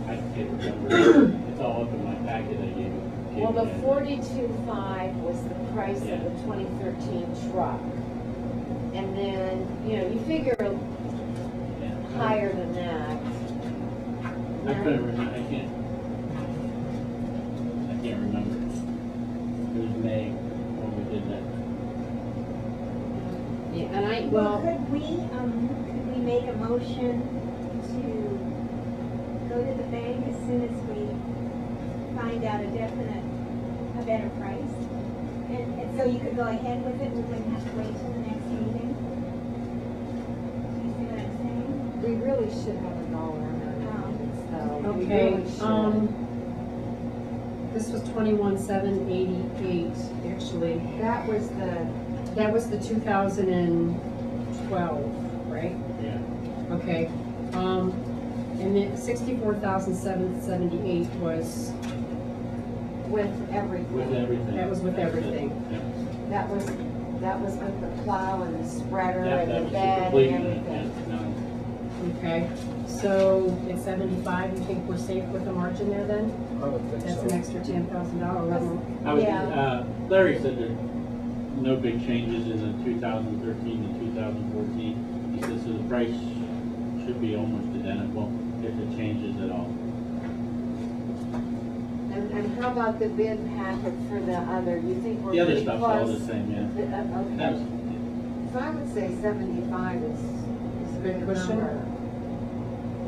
I can't remember, it's all up in my packet I gave you. Well, the 42.5 was the price of Yeah. the 2013 truck. And then, you figure Yeah. higher than that. I couldn't remember, I can't remember. It was May when we did that. Yeah, and Well, could we make a motion to go to the bank as soon as we find out a better price? And so you could go ahead with it, we wouldn't have to wait till the next meeting? Do you see what I'm saying? We really should have a dollar amount, so. we okay, really should. this was 21,788, actually. That was the 2012, right? Yeah. Okay, and then 64,778 was, with everything. With everything. That was with everything. Yeah. That was with the plow and the spreader Yeah, and that the was bed complete, and everything. yeah, no. okay. So at 75, you think we're safe with the margin there then? I would think That's so. an extra $10,000 level. Yeah. Larry said there no big changes in the 2013 to 2014. He says so the price should be almost identical if it changes at all. And how about the bid packet for the other? You think we're The other pretty stuff's all close? the same, yeah. That's, Okay. So I would say 75 is a Good good question. number.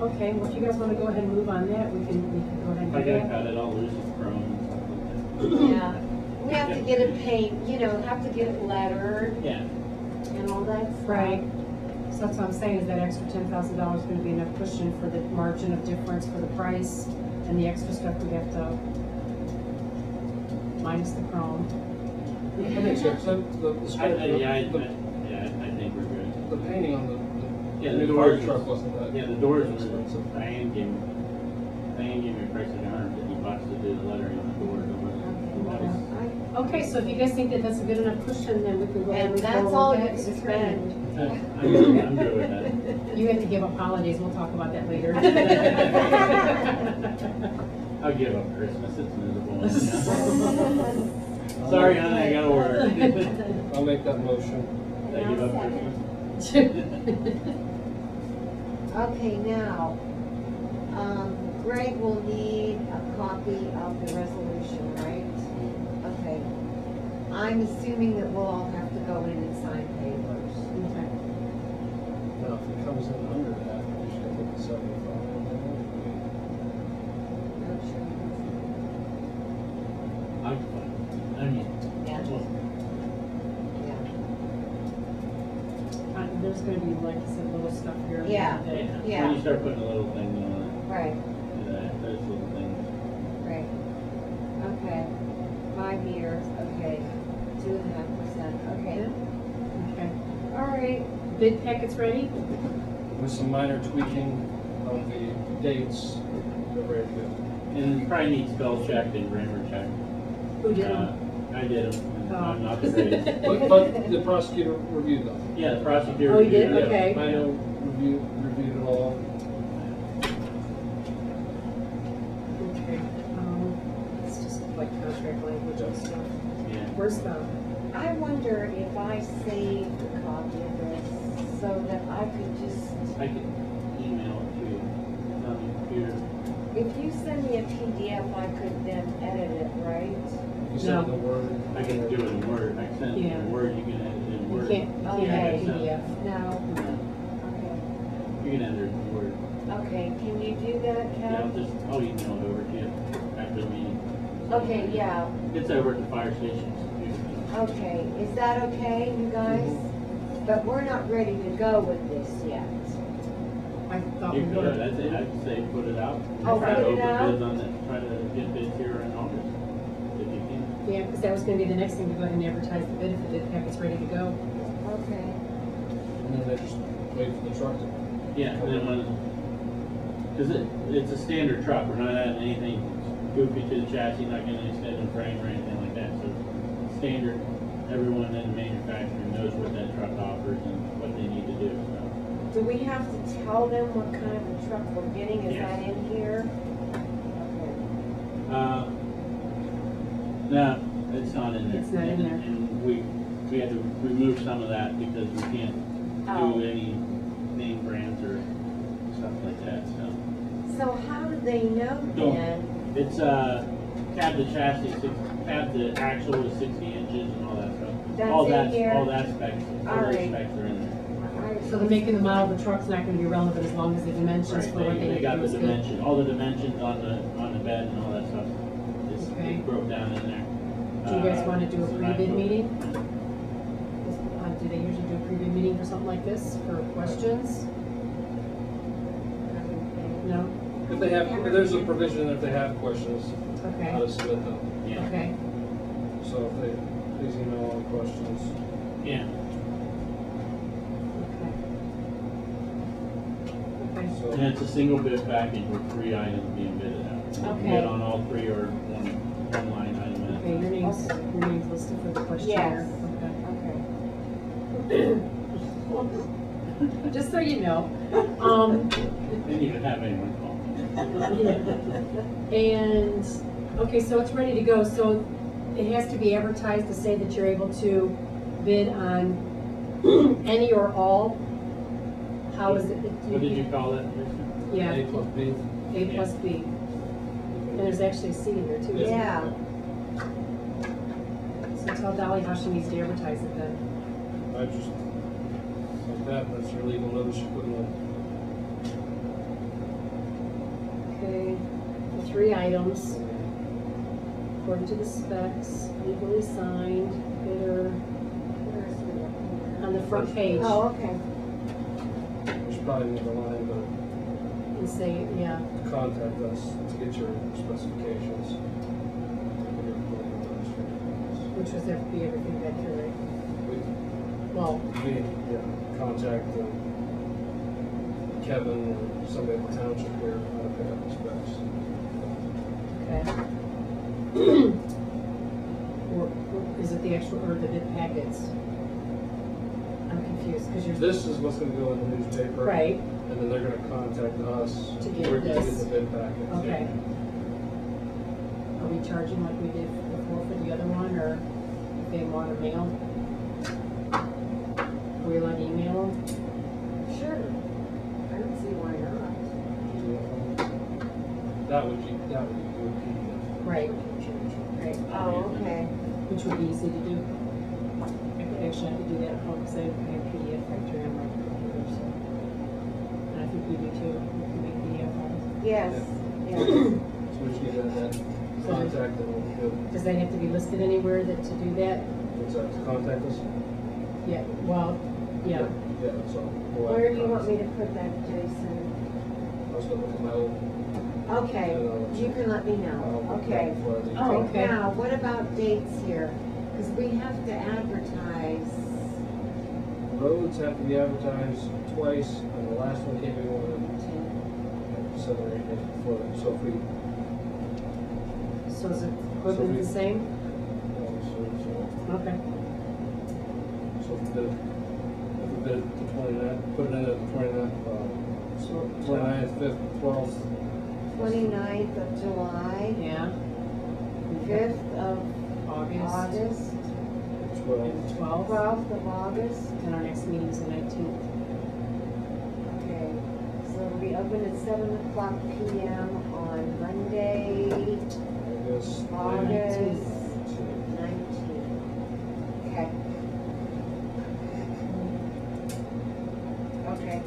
Okay, well, if you guys want to go ahead and move on that, we can go ahead and I do gotta that. cut it all loose with chrome and stuff like Yeah. We have to get it paint, have to get it lettered that. Yeah, and all that stuff. Right. So that's what I'm saying, is that extra $10,000 going to be enough cushion for the margin of difference for the price and the extra stuff we have to, minus the chrome. I think so, 'cause the I spread, think we're good. the painting on the Yeah, new the fire doors, truck wasn't that. yeah, the doors were, expensive. Diane gave me a price of $150 to do the lettering on the door. That was- Okay, so if you guys think that that's a good enough cushion, then we can go ahead And and that's roll all with you that. can spend. I'm good with that. You have to give up holidays, we'll talk about that later. I'll give up Christmas, it's miserable. Sorry, honey, I gotta work. I'll make that motion. I give up Christmas. Okay, now, Greg will need a copy of the resolution, right? Okay. I'm assuming that we'll all have to go in and sign papers. Okay. Now, if it comes in under that, we should look at 75. Not sure. I'm fine. I mean, Yeah. well, Yeah. There's gonna be, like you said, little stuff here. and Yeah. there. Yeah. when you start putting a little thing on Right, it, those little things. right. Okay. 5 years, okay. 2.5%, okay. Okay. All right. Bid packets ready? With some minor tweaking of the dates, they're ready to go. And you probably need spell checked and grammar checked. Who did them? I did them, Oh. I'm not the greatest. But the prosecutor reviewed them. Yeah, the prosecutor. Oh, he did? reviewed it. Okay. I know, reviewed it all. Okay. It's just like contract language and stuff. Yeah. Where's the, I wonder if I saved a copy of this so that I could just, I can email it to you, it's on your computer. if you send me a PDF, I could then edit it, right? You said No. the word. I can do it in Word, I can send it Yeah. in Word, you can edit it in you Word. can't have Okay. a PDF. No. You can edit it in Word. Okay, can you do that, Yeah, Kev? I'll email it over to you after the meeting. Okay, yeah, It's over at the fire station. okay. Is that okay, you guys? But we're not ready to go with this yet. I thought we You could, were. I'd say put it out. Oh, Try put to it open out? bids on it, try to get bids here in August, if you can. Yeah, because that was gonna be the next thing to go ahead and advertise the bid if the bid packet's ready to go. Okay. And then they just wait for the truck to. Yeah, and then when, cause it's a standard truck, we're not adding anything goofy to the chassis, not gonna extend the frame or anything like that, so standard, everyone in manufacturing knows what that truck offers and what they need to do, so. Do we have to tell them what kind of a truck we're getting? Is Yes. that in here? Okay. No, it's not in there. It's not in there. And we had to remove some of that because we can't Oh. do any name brands or stuff like that, so. So how do they know Don't. then? It's, cab to chassis, cab to axle is 60 inches and all that stuff. That's All in that, here? all that specs, all All those right. specs are in there. So the make and the model of the truck's not gonna be relevant as long as the dimensions Right, for what they they need got to the do is good. dimension, all the dimensions on the bed and all that stuff. Okay. It's broke down in there. Do you guys wanna do a it's a pre-bid 9 foot. meeting? Do they usually do a pre-bid meeting for something like this, for questions? No? If they have, there's a provision if they have questions, how Okay, to submit them. Yeah, okay. So if they, please email all questions. yeah. Okay. So, And it's a single bid package with 3 items being bidded out. You can Okay. bid on all 3 or one line item at a Okay, your name's listed for the questionnaire. Yes. Okay. Okay. Just so you know. Didn't even have anyone call. And, okay, so it's ready to go, so it has to be advertised to say that you're able to bid on any or all? How is it? What did you call that, Jason? Yeah, A plus B. A plus B. And there's actually a C in there too, isn't there? Yeah. So tell Dolly how she needs to advertise it then. I just, like that's your legal notice you put in. Okay, the 3 items, according to the specs, legally signed, bidder, on the front page. Oh, okay. You should probably need a line, but And say, yeah, contact us to get your specifications. which was there to be everything back here, right? Well, We, contact Kevin or somebody at the township here, how to pick up the specs. okay. Or is it the actual, or the bid packets? I'm confused, because you're. This is what's gonna go in the newspaper. Right, And then they're gonna contact us. To get We're gonna this. get the bid package. okay. Are we charging like we did before for the other one, or if they want a mail? Are we allowed to email them? Sure. I don't see why not. That would be do a PDF. Right. Right, Oh, okay. which would be easy to do. Actually, I could do that at home, because I have PDF factory on my computer, so. And I think we do too, we can make PDF files. Yes, yes. So we just need that contact and we'll do, Does that have to be listed anywhere that to do that? what's that, to contact us? Yeah, well, yeah, Yeah, that's all. We'll Where do you advertise. want me to put that, Jason? I was gonna look at my old. Okay, you can let me know, okay. Oh, okay. Now, what about dates here? Because we have to advertise. Roads have to be advertised twice, and the last one can't be more than 7 or 8 days before that. So if we, so is it equipment the same? Okay, so if we did the 29th, put it in at the 29th, so 29th, 5th, 12th. 29th of July, yeah. 5th of August. August, And 12th, 12th of August. and our next meeting's the 19th. Okay, so it'll be open at 7 o'clock PM on Monday, August. August 19th. Okay. Okay.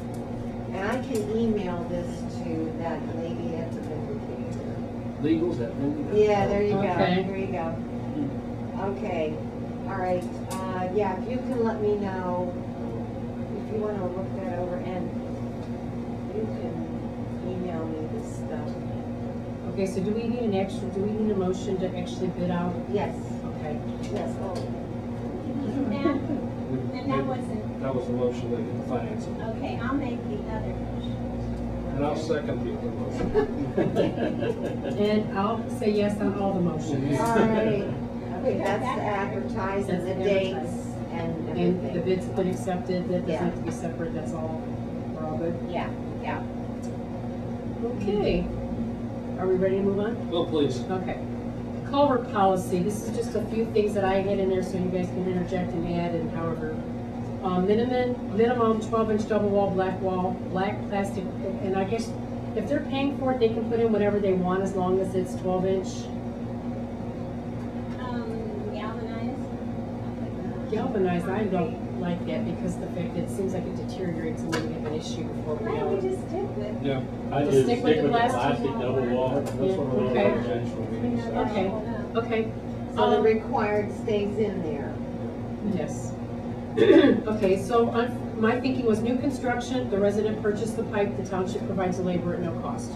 And I can email this to that lady at the vindicator. Legals that Mindy. Yeah, there you go, Okay. there you go. Okay, all right, yeah, if you can let me know, if you wanna look that over, and you can email me this stuff. Okay, so do we need a motion to actually bid out? Yes, Okay, yes, oh, And that wasn't, That was the motion that you finance it. okay, I'll make the other motion. And I'll second the other motion. and I'll say yes on all the motions. all right, okay, that's to advertise and the That's dates advertise. and And the everything. bid's been accepted, that doesn't Yeah. have to be separate, that's all, we're all good? Yeah, yeah. Okay, are we ready to move on? Well, please. Okay. Culvert policy, this is just a few things that I had in there, so you guys can interject and add and however. Minimum 12-inch double wall, black plastic, and I guess if they're paying for it, they can put in whatever they want as long as it's 12-inch. Galvanized. Galvanized, I don't like that because the fact that it seems like it deteriorates and we have an issue before we Why know don't we it. just stick with? Yeah. I Just just stick stick with the with the plastic. plastic double wall. That's what we're Okay. going to eventually need, so. Okay. Okay. So the required stays in there. Yes. Okay, so my thinking was new construction, the resident purchased the pipe, the township provides the labor at no cost.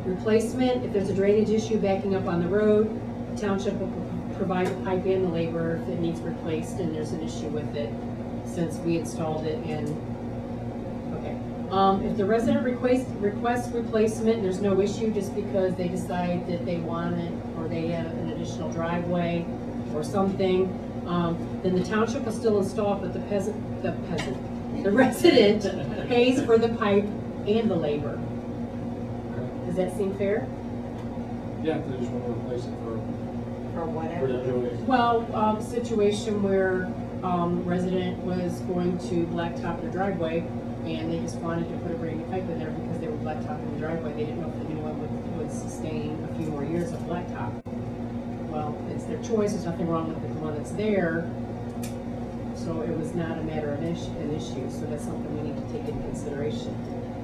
Replacement, if there's a drainage issue backing up on the road, the township will provide the pipe and the labor if it needs replaced and there's an issue with it, since we installed it and, okay. If the resident requests replacement, there's no issue just because they decide that they want it, or they have an additional driveway or something, then the township will still install it, but the resident pays for the pipe and the labor. Does that seem fair? Yeah, they just want to replace it for For For whatever. the joys. Well, situation where, resident was going to blacktop their driveway and they just wanted to put a brand new pipe in there because they were blacktopping the driveway. They didn't know if the new one would sustain a few more years of blacktop. Well, it's their choice, there's nothing wrong with the one that's there. So it was not a matter of an issue, so that's something we need to take into consideration.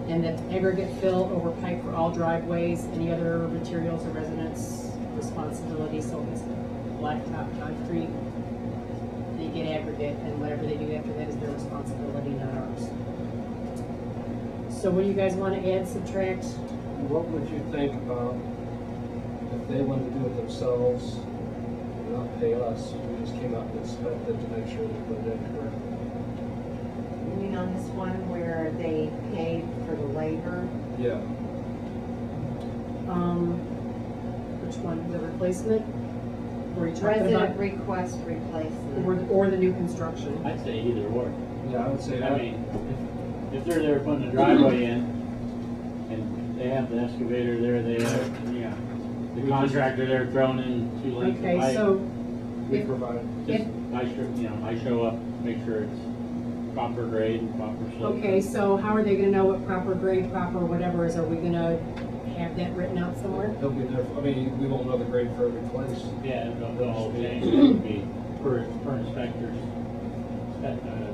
And that aggregate fill over pipe for all driveways, any other materials or residents' responsibility, so if it's blacktop concrete, they get aggregate, and whatever they do after that is their responsibility, not ours. So what do you guys want to add, subtract? What would you think about if they wanted to do it themselves, and not pay us, we just came out and inspected to make sure they put it in correctly? You mean on this one where they paid for the labor? Yeah. Which one, the replacement? Were you talking Resident about, request replacement. or the new construction? I'd say either or. Yeah, I would say that. I mean, if they're there putting a driveway in, and they have the excavator there, they have, yeah, the contractor there throwing in 2 lengths of Okay, pipe. so, We if, provide. Just, I show up, make sure it's proper grade and proper slope. okay, so how are they gonna know what proper grade, proper whatever is? Are we gonna have that written out somewhere? He'll be there, I mean, we won't know the grade for every place. Yeah, they'll all change, it would be per inspector's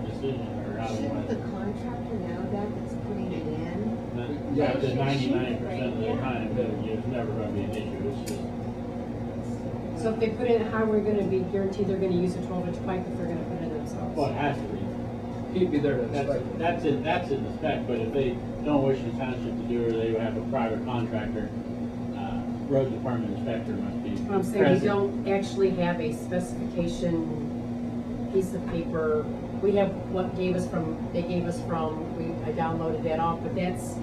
decision, or how they Shouldn't want the it. contractor know that that's putting it in? Yeah, Up to they should 99% of the yeah. time, there's never gonna be an issue, it's just, So if they put in, how are we gonna be guaranteed they're gonna use a 12-inch pipe if they're gonna put it themselves? well, it has to be. He'd be there to That's, inspect it. that's in the spec, but if they don't wish the township to do it, or they have a private contractor, road department inspector must be What I'm saying, we present. don't actually have a specification piece of paper. We have what they gave us from, I downloaded that off, but that's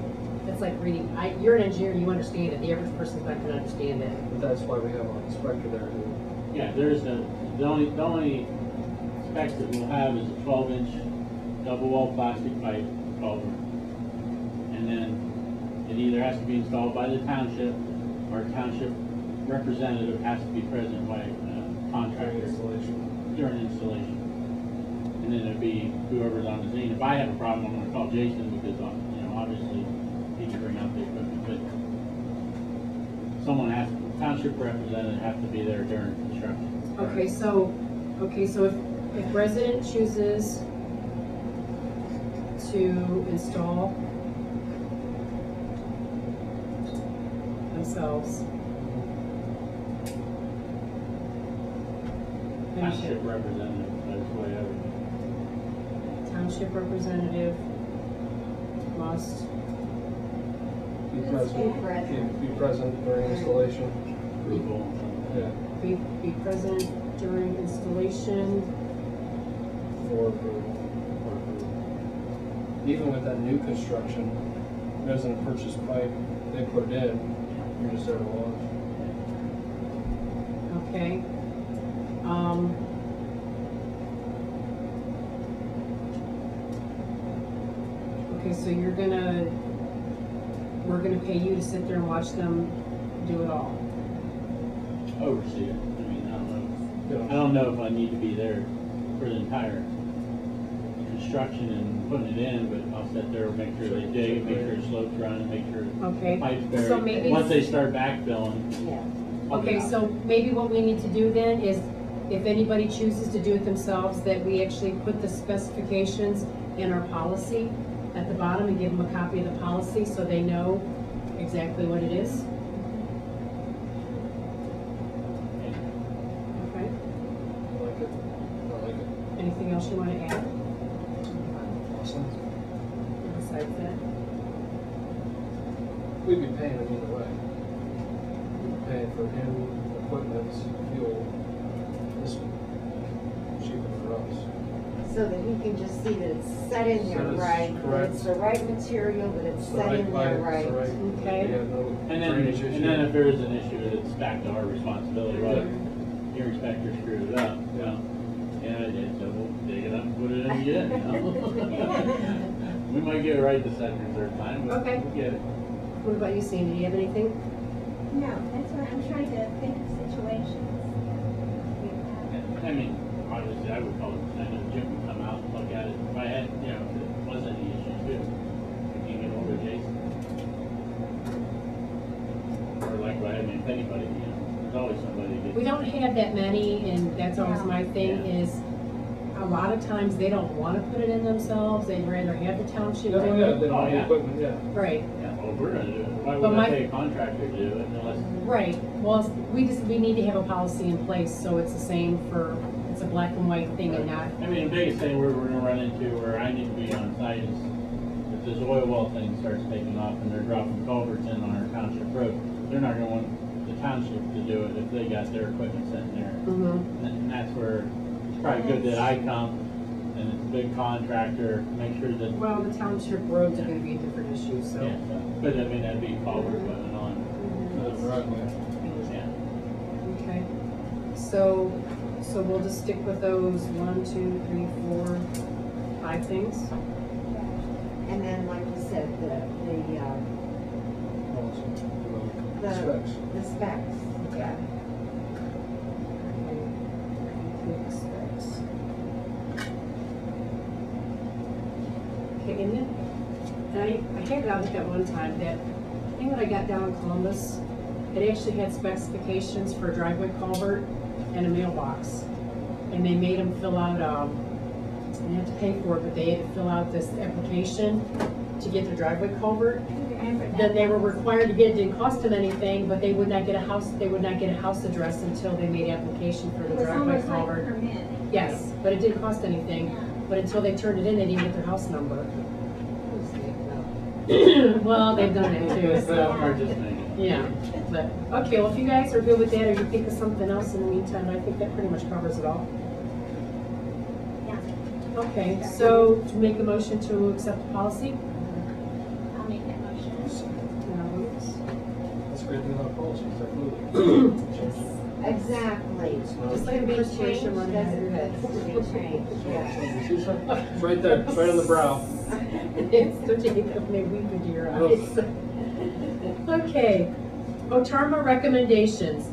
like reading, you're an engineer, you understand it, the average person's not gonna understand it. But that's why we have our inspector there who, Yeah, there's the only specs that we'll have is a 12-inch double wall plastic pipe culvert. And then it either has to be installed by the township, or a township representative has to be present by contractor installation. during installation. And then it'd be whoever's on the scene. If I have a problem, I'm gonna call Jason, because, obviously, he can bring out the equipment, but township representative have to be there during construction. Okay, so if resident chooses to install themselves. Township representative, that's the way I would. Township representative must, Be That's present, be present during installation. Approval. Yeah. be present during installation. For approval. Even with that new construction, resident purchase pipe, they put it in, you're just there to watch. Okay. Okay, so we're gonna pay you to sit there and watch them do it all. Oversee it. I mean, I don't know if I need to be there for the entire construction and putting it in, but I'll sit there and make sure they dig it, make sure slopes run, make sure Okay, pipes so buried. maybe. Once they start backfilling. Yeah. I'll be Okay, out. so maybe what we need to do then is, if anybody chooses to do it themselves, that we actually put the specifications in our policy at the bottom and give them a copy of the policy so they know exactly what it is. Okay, I like it. I like it. anything else you wanna add Awesome. besides that? We'd be paying him either way. We'd be paying for him, equipment, fuel. This would be cheaper for us. So that he can just see that it's set in there Set is right, that correct. it's the right material, that it's The set right in there pipe, right. the right- Okay. We have no And then drainage issue. if there is an issue, it's back to our responsibility, well, your inspector screwed it up, well, yeah, I did, so we'll dig it up and put it in again, you know? We might get it right the second or third time, but Okay. we'll get it. What about you, Sandy, do you have anything? No, that's what I'm trying to think of situations. I mean, obviously, I would call it, I know Jim would come out and look at it, if I had, if there was any issue too, we can get over to Jason. Or like, I mean, if anybody, there's always somebody that. We don't have that many, and that's always my thing, Yeah. is a lot of times they don't wanna put it in themselves, they'd rather have the township do Yeah, it. yeah, they don't Oh, have the yeah. equipment, yeah. Right, Yeah, well, we're gonna do it, why But would my- I pay a contractor to do it unless, right, well, we need to have a policy in place, so it's the same for, it's a black and white thing and not, I mean, the biggest thing we're gonna run into, where I need to be on site, is if this oil well thing starts taking off and they're dropping culverts in on our township road, they're not gonna want the township to do it if they got their equipment sitting there. And that's where it's probably good that I come, and it's a big contractor, make sure that, well, the township roads are gonna be a different issue, so. yeah, but I mean, that'd be culvert going on. That's right, man. Yeah. Okay, so we'll just stick with those 1, 2, 3, 4, 5 things. And then, like you said, the Specs. specs. Okay. Include specs. Okay, and then, and I had it out at one time, that thing that I got down in Columbus, it actually had specifications for a driveway culvert and a mailbox. And they made them fill out, they had to pay for it, but they had to fill out this application to get the driveway culvert. Then they were required to get, it didn't cost them anything, but they would not get a house address until they made application for the It was driveway almost like a culvert. permit. Yes, but it didn't cost anything, but until they turned it in, they didn't get their house number. Well, they've done it too, so, Or just make it. yeah, but, okay, well, if you guys are good with that, or you think of something else in the meantime, I think that pretty much covers it all. Yeah, Okay, so to make a motion to accept the policy? I'll make that motion. That's great to know policies, absolutely. Exactly. Just like a big Change situation running doesn't out of need to be changed, yes. It's right there, it's right on the brow. It's 38th of May, weep into your eyes. Okay, OTARMA recommendations.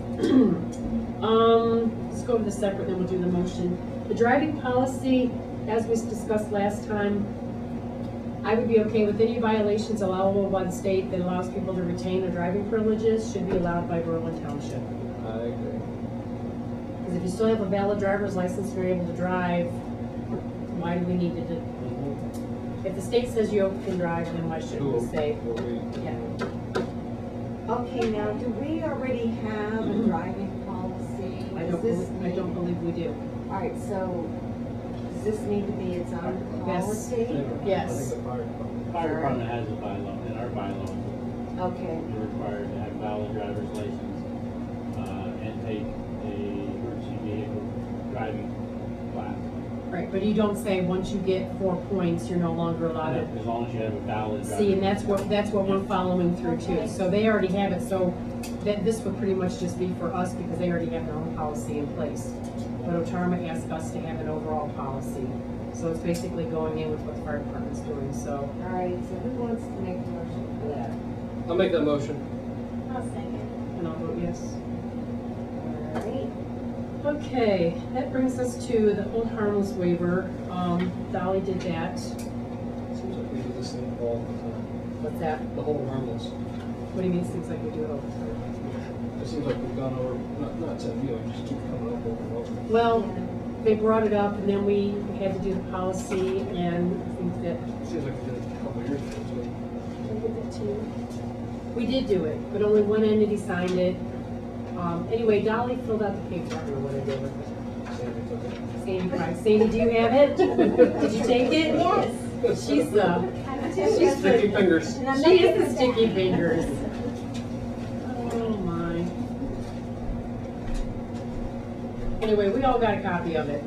Let's go to the separate, then we'll do the motion. The driving policy, as we discussed last time, I would be okay with any violations allowable by the state that allows people to retain their driving privileges should be allowed by Berlin Township. I agree. Because if you still have a valid driver's license and you're able to drive, why do we need to do? If the state says you can drive, then why shouldn't we say? Yeah. Okay, now, do we already have a driving policy? I Does this don't believe we do. All right, so does this need to be its own Yes. policy? Yes. I think the fire department. Fire department has a bylaw, in our bylaws, Okay, you're required to have valid driver's license, and take a emergency vehicle driving class. Right, but you don't say once you get 4 points, you're no longer allowed to. As long as you have a valid driver's. See, and that's what we're following through too. So they already have it, so that this would pretty much just be for us because they already have their own policy in place. But OTARMA asked us to have an overall policy. So it's basically going in with what the fire department's doing, so. all right, so who wants to make the motion for that? I'll make that motion. I'll second. And I'll vote yes. All right, Okay, that brings us to the hold harmless waiver. Dolly did that. Seems like we do this thing all the time. What's that? The whole harmless. What do you mean, things like we do it all the time? It seems like we've gone over, not saying you, just keep coming up over and over. Well, they brought it up and then we had to do the policy and I think that, Seems like we did it a couple of years ago, too. did I give that to you? We did do it, but only one entity signed it. Anyway, Dolly filled out the paper, I don't know what I did with it. Sandy took it. Sandy, right, Sandy, do you have it? Did you take it? Yes. She's she's Sticky fingers. And I'm she not is good the with sticky that. fingers. Oh my. Anyway, we all got a copy of it.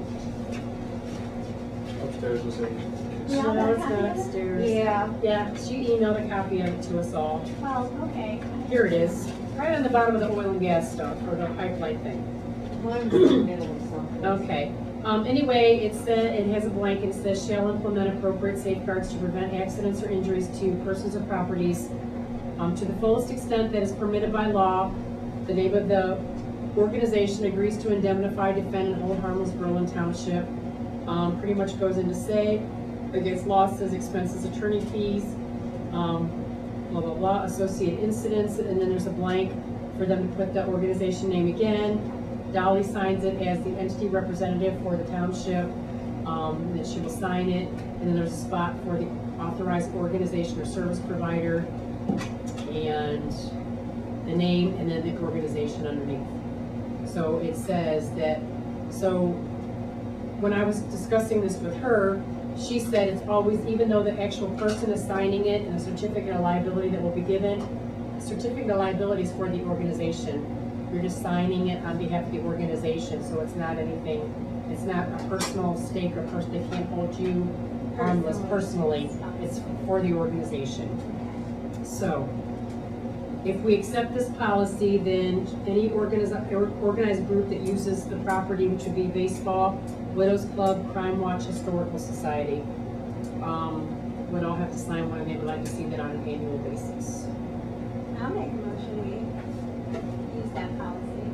Upstairs was in. We all got a No, it's copy not of it? upstairs. yeah, Yeah, she emailed a copy of it to us all. Oh, okay. Here it is, right on the bottom of the oil and gas stuff, or the pipeline thing. mine's in the middle of something. Okay, anyway, it has a blank, and it says, shall implement appropriate safeguards to prevent accidents or injuries to persons or properties to the fullest extent that is permitted by law. The name of the organization agrees to indemnify, defend, and hold harmless Berlin Township. Pretty much goes into say, against losses, expenses, attorney fees, blah, blah, blah, associated incidents, and then there's a blank for them to put the organization name again. Dolly signs it as the entity representative for the township, that she will sign it, and then there's a spot for the authorized organization or service provider, and the name, and then the organization underneath. So it says that, so when I was discussing this with her, she said it's always, even though the actual person is signing it and the certificate of liability that will be given, certificate of liability is for the organization. You're just signing it on behalf of the organization, so it's not anything, it's not a personal stake or they can't hold you harmless personally. It's for the organization. So, if we accept this policy, then any organized group that uses the property, which would be baseball, Widows Club, Crime Watch, Historical Society, would all have to sign one, and they would like to see that on an annual basis. I'll make a motion, we use that policy.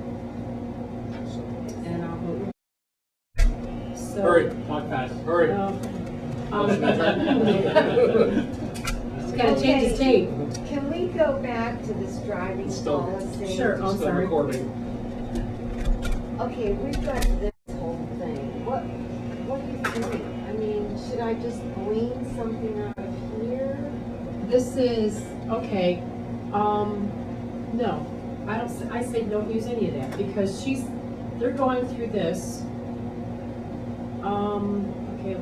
And I'll vote. So. Hurry, talk fast, hurry. He's gotta change his tape. Can we go back to this driving Still- policy? Sure, I'm Still sorry. recording. Okay, we've got this whole thing. What do you think? I mean, should I just glean something out of here? This is, okay, no, I say don't use any of that, because they're going through this. Okay.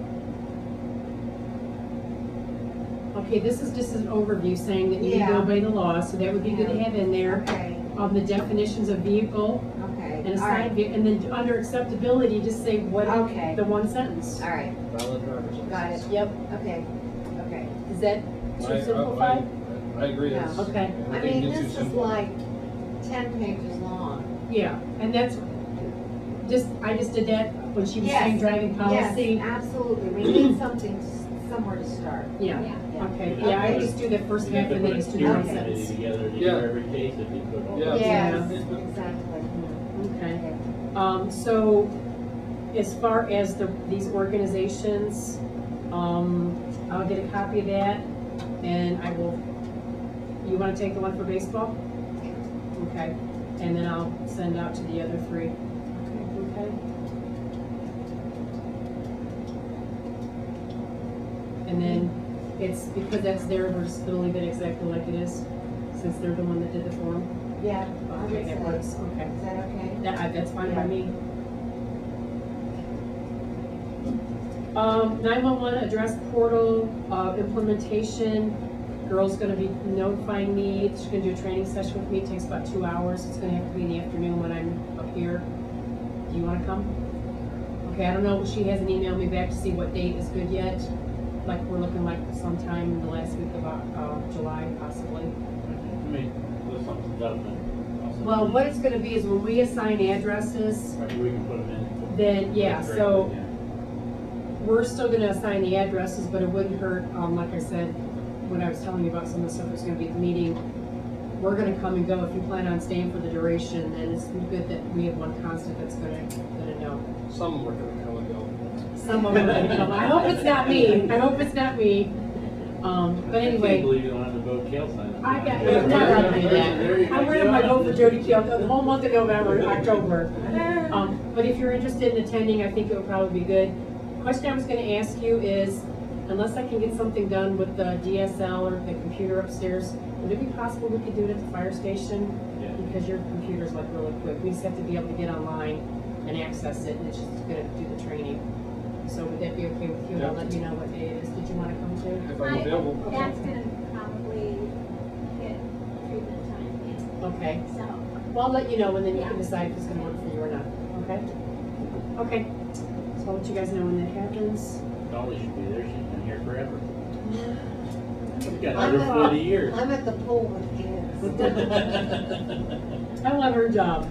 Okay, this is just an overview saying that you need to Yeah. obey the law, so that would be good to have in there. Okay, The definitions of vehicle okay, and all right, assigned vehicle, and then under acceptability, just say what, Okay. the one sentence. all right, Valid driver's license. got it. Yep, Okay, okay. is that too simplified? I agree. Yeah. It's- Okay. I think mean, it's too this is simple. like 10 pages long. Yeah, and that's, I just did that when she was Yes, saying driving policy. Yes, absolutely. We need something, somewhere to start. Yeah, Yeah. okay, yeah, I Okay. just do the first You half have to and put then a just do steering one committee sentence. together to do Yeah. every case if you put all. Yeah. that. Yes, Yeah. exactly. Okay, so as far as these organizations, I'll get a copy of that, and I will, you wanna take the one for baseball? Okay, and then I'll send out to the other three. Okay. And then it's, because that's there, we're just gonna leave it exactly like it is, since they're the one that did the form. Yeah, I Okay, would that say. works, okay. Is that okay? That's fine by Yeah. me. 911 address portal, implementation. Girl's gonna be notifying me, she's gonna do a training session with me, it takes about 2 hours, it's gonna have to be in the afternoon when I'm up here. Do you wanna come? Okay, I don't know, she hasn't emailed me back to see what date is good yet, like, we're looking like sometime in the last week of July, possibly. I mean, there's something up there. Well, what it's gonna be is when we assign addresses, Maybe we can put them in. then, yeah, Directly, so yeah. we're still gonna assign the addresses, but it wouldn't hurt, like I said, when I was telling you about some of the stuff that's gonna be at the meeting, we're gonna come and go. If you plan on staying for the duration, then it's good that we have one constant that's gonna know. Some of them are gonna come and go. Some of them are gonna come. I hope it's not me. I hope it's not me. But I can't anyway, believe you don't have the vote kill sign. I got, I'm not gonna do that. I'm wearing my vote for Jody Keel the whole month of November, October. But if you're interested in attending, I think it would probably be good. Question I was gonna ask you is, unless I can get something done with the DSL or the computer upstairs, would it be possible we could do it at the fire station? Yeah. Because your computer's like really quick. We just have to be able to get online and access it, and it's just gonna do the training. So would that be okay with you? I'll let you know what day it is. Did you wanna come too? If I'm available. That's gonna probably hit treatment time, yeah. Okay. So, Well, I'll let you know, and then you can decide if it's gonna work for you or not, okay? Okay, so I'll let you guys know when that happens. Dolly should be there, she's been here forever. We've got I'm another at- 40 years. I'm at the pool with kids. I love her job.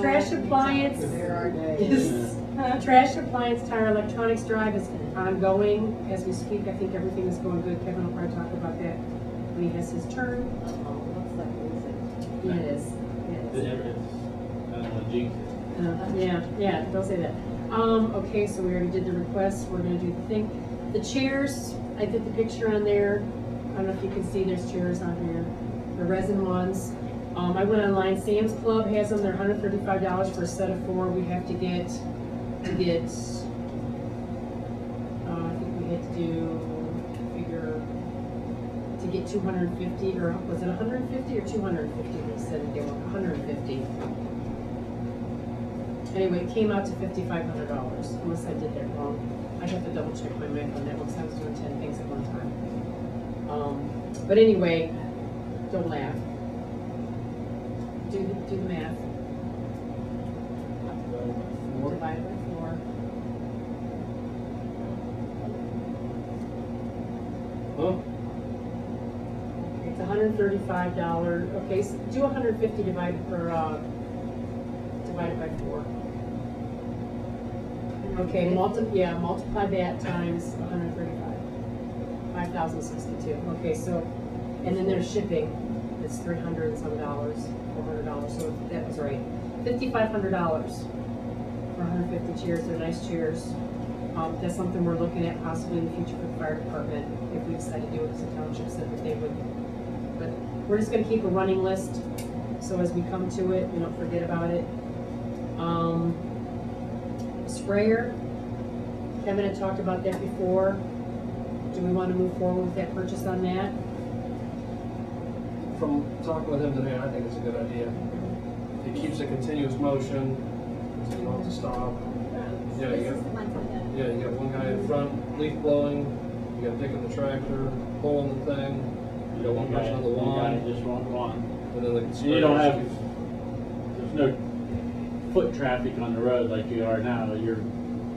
Trash appliance. There are days. Yes. Trash appliance tire electronics drive is ongoing as we speak. I think everything is going good. Kevin will probably talk about that when he has his turn. Looks like music. Yeah, it is. It's, It is. I don't want to jinx it. Yeah, don't say that. Okay, so we already did the request. We're gonna do the thing. The chairs, I did the picture on there. I don't know if you can see, there's chairs on here. The resin ones. I went online, Sam's Club has them, they're $135 for a set of 4. We have to get, I think we had to do, to get 250, or was it 150 or 250? They said that they were 150. Anyway, it came out to $5,500, unless I did that wrong. I have to double check my math on that one, because I was doing 10 things at one time. But anyway, don't laugh. Do the math. Divide by 4. Huh? It's $150 $135, okay, so do 150 divided by 4. Okay, multiply that times 135, 5,062, okay, so, and then there's shipping, it's $300 and some dollars, $400, so that was right. $5,500 for 150 chairs, they're nice chairs. That's something we're looking at possibly in the future for the fire department, if we decide to do it, because the township said that they would. But we're just gonna keep a running list, so as we come to it, we don't forget about it. Sprayer, Kevin had talked about that before. Do we wanna move forward with that purchase on that? From talking with him today, I think it's a good idea. It keeps a continuous motion, so you don't have to stop. Yeah, This yeah. is the one for the. Yeah, you got one guy in front, leaf blowing, you got picking the tractor, pulling the thing, you got one person on the One guy lawn, just wants one. and then the And you don't have, sprayers there's no foot traffic on the road like you are now. You're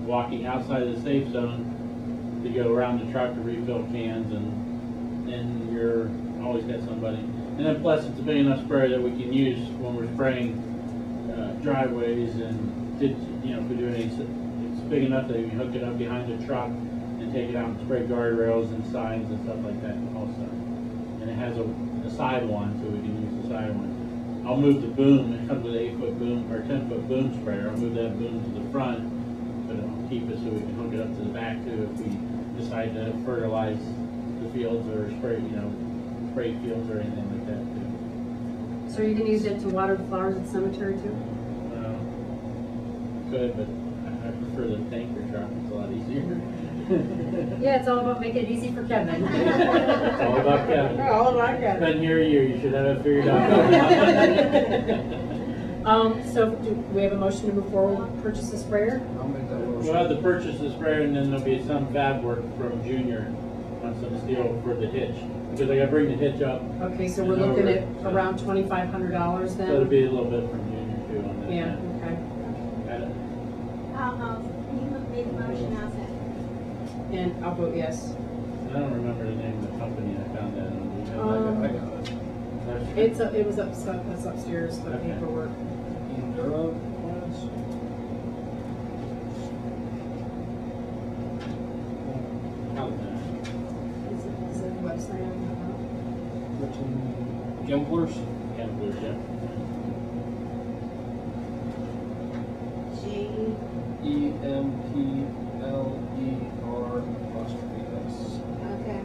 walking outside of the safe zone to go around the truck to refill cans, and you're always got somebody. And then plus it's a big enough sprayer that we can use when we're spraying driveways and if we do any, it's big enough that you can hook it up behind the truck and take it out and spray guardrails and signs and stuff like that also. And it has a side one, so we can use the side one. I'll move the boom, it comes with an 8-foot boom or 10-foot boom sprayer. I'll move that boom to the front, but I'll keep it so we can hook it up to the back too if we decide to fertilize the fields or spray fields or anything like that too. So you're gonna use it to water the flowers at the cemetery too? Good, but I prefer the tanker truck, it's a lot easier. Yeah, it's all about making it easy for Kevin. It's all about Kevin. All about Kevin. Been here a year, you should have it figured out. So do we have a motion to move forward, purchase the sprayer? I'll make that We'll motion. have to purchase the sprayer and then there'll be some fab work from Junior on some steel for the hitch. Because I gotta bring the hitch up, Okay, so we're looking at around $2,500 then? so it'll be a little bit from Junior too on that. Yeah, okay. Got it? You made the motion, I'll second. And I'll vote yes. I don't remember the name of the company I found that on. I got it. It was that's upstairs, the Okay. paperwork. Enduro plans? How's that? Is it the website on Gimplers? Gamblers, yeah. G, EMPLER''S. okay.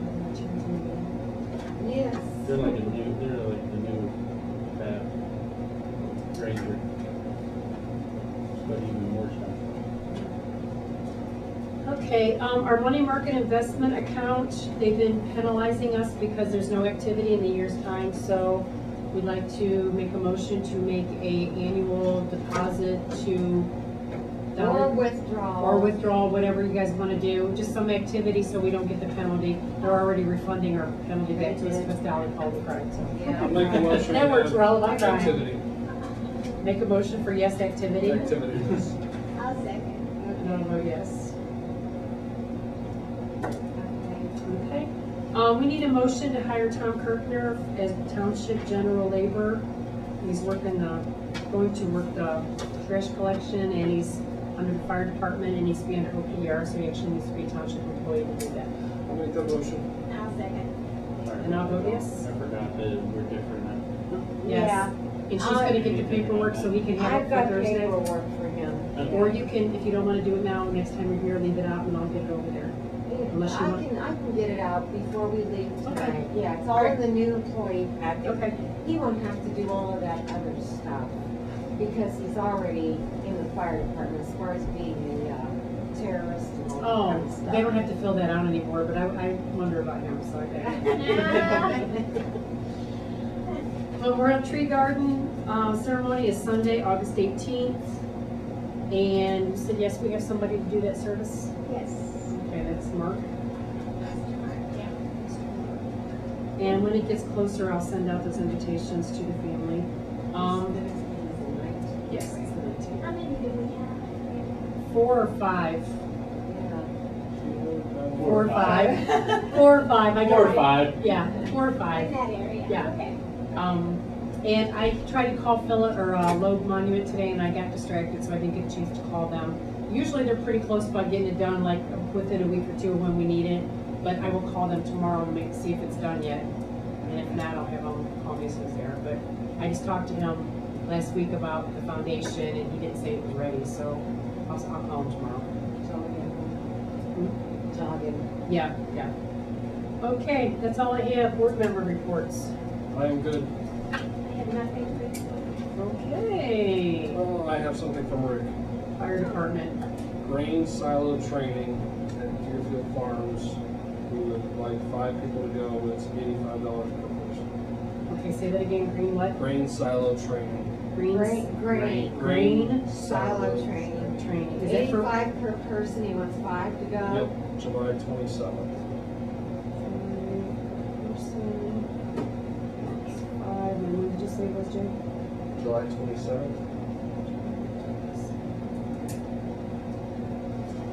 Yes. They're like the new fab Ranger. But even more stuff. Okay, our money market investment account, they've been penalizing us because there's no activity in the year's time, so we'd like to make a motion to make a annual deposit to Or withdrawal. or withdrawal, whatever you guys want to do, just some activity so we don't get the penalty. They're already refunding our penalty back to us because Dolly called the card, so. I'll make a motion. That works for all of our time. Activity. Make a motion for yes activity. Activities. I'll second. And I'll vote yes. Okay. Okay. We need a motion to hire Tom Kirkner as township general laborer. He's working, going to work the trash collection, and he's under the fire department, and he's being an OPR, so he actually needs to be a township employee to do that. I'll make that motion. I'll second. And I'll vote yes. I forgot that we're different now. Yes. Yeah. And she's gonna get the paperwork so he can have I've it got for Thursday. paperwork for him. Or you can, if you don't wanna do it now, next time you're here, leave it out and I'll get it over there. Unless you want- I can get it out before we leave Okay. tonight. Yeah, it's all in the new employee packet. Okay. He won't have to do all of that other stuff because he's already in the fire department as far as being a terrorist and all that Oh, kind of stuff. they don't have to fill that out anymore, but I wonder about him, so I Memorial Tree Garden ceremony is Sunday, August 18th. And you said, yes, we have somebody to do that service? Yes. Okay, that's Mark. And when it gets closer, I'll send out those invitations to the family. Yes, it's the 19th. How many do we have? 4 or 5? Yeah. 4 4 or 5. 4 or 5, I got 4 or it. 5. Yeah, 4 or In 5. that area, Yeah. okay. And I tried to call Philip, or Load Monument today, and I got distracted, so I didn't get a chance to call them. Usually they're pretty close by getting it done, like within a week or two of when we need it, but I will call them tomorrow and see if it's done yet. And if not, I'll have them call me as soon as they are. But I just talked to him last week about the foundation, and he didn't say it was ready, so I'll call him tomorrow. Yeah, yeah. Okay, that's all I have. Board member reports. I am good. I have nothing to report. Okay. Oh, I have something from Rick. Fire department. Grain silo training at Deerfield Farms. We would like 5 people to go. It's $85 per person. Okay, say that again. Green what? Grain silo training. Green. Grain Grain silo training. training. Is that for? 85 per person, he wants 5 to go. Yep, July 27th. When did you say it was, Jay? July 27th.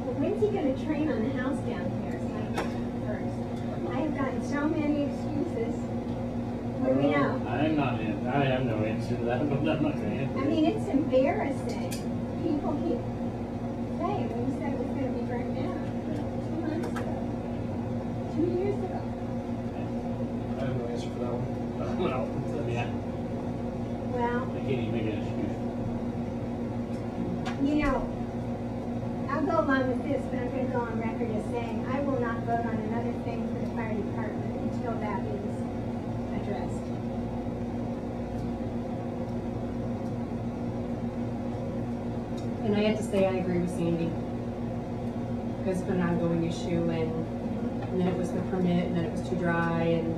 Well, when's he gonna train on the house downstairs, like first? I have gotten so many excuses. What do we know? I have no answer to that, but I'm not gonna answer. I mean, it's embarrassing. People keep saying, when you said it was gonna be burnt down 2 months ago, 2 years ago. I have no answer for that one. Well, yeah, Well, I can't even make an excuse. you know, I'll go along with this, but I'm gonna go on record as saying, I will not vote on another thing for the fire department until that is addressed. And I have to say, I agree with Sandy. It's been an ongoing issue, and then it was the permit, and then it was too dry, and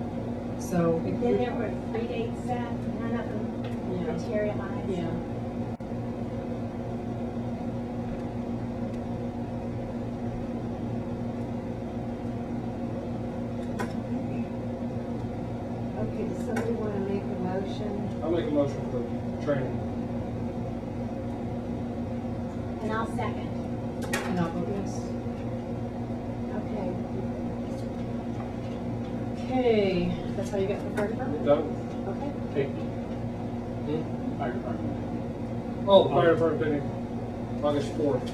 so. Then there were 3 dates set, none of them Yeah. materialized. Yeah. Okay, does somebody want to make a motion? I'll make a motion for the training. And I'll second. And I'll vote yes. Okay. Okay, that's how you got the fire department? Done? Okay. Take me, Hmm? fire department. Oh, fire department picnic, August 4th.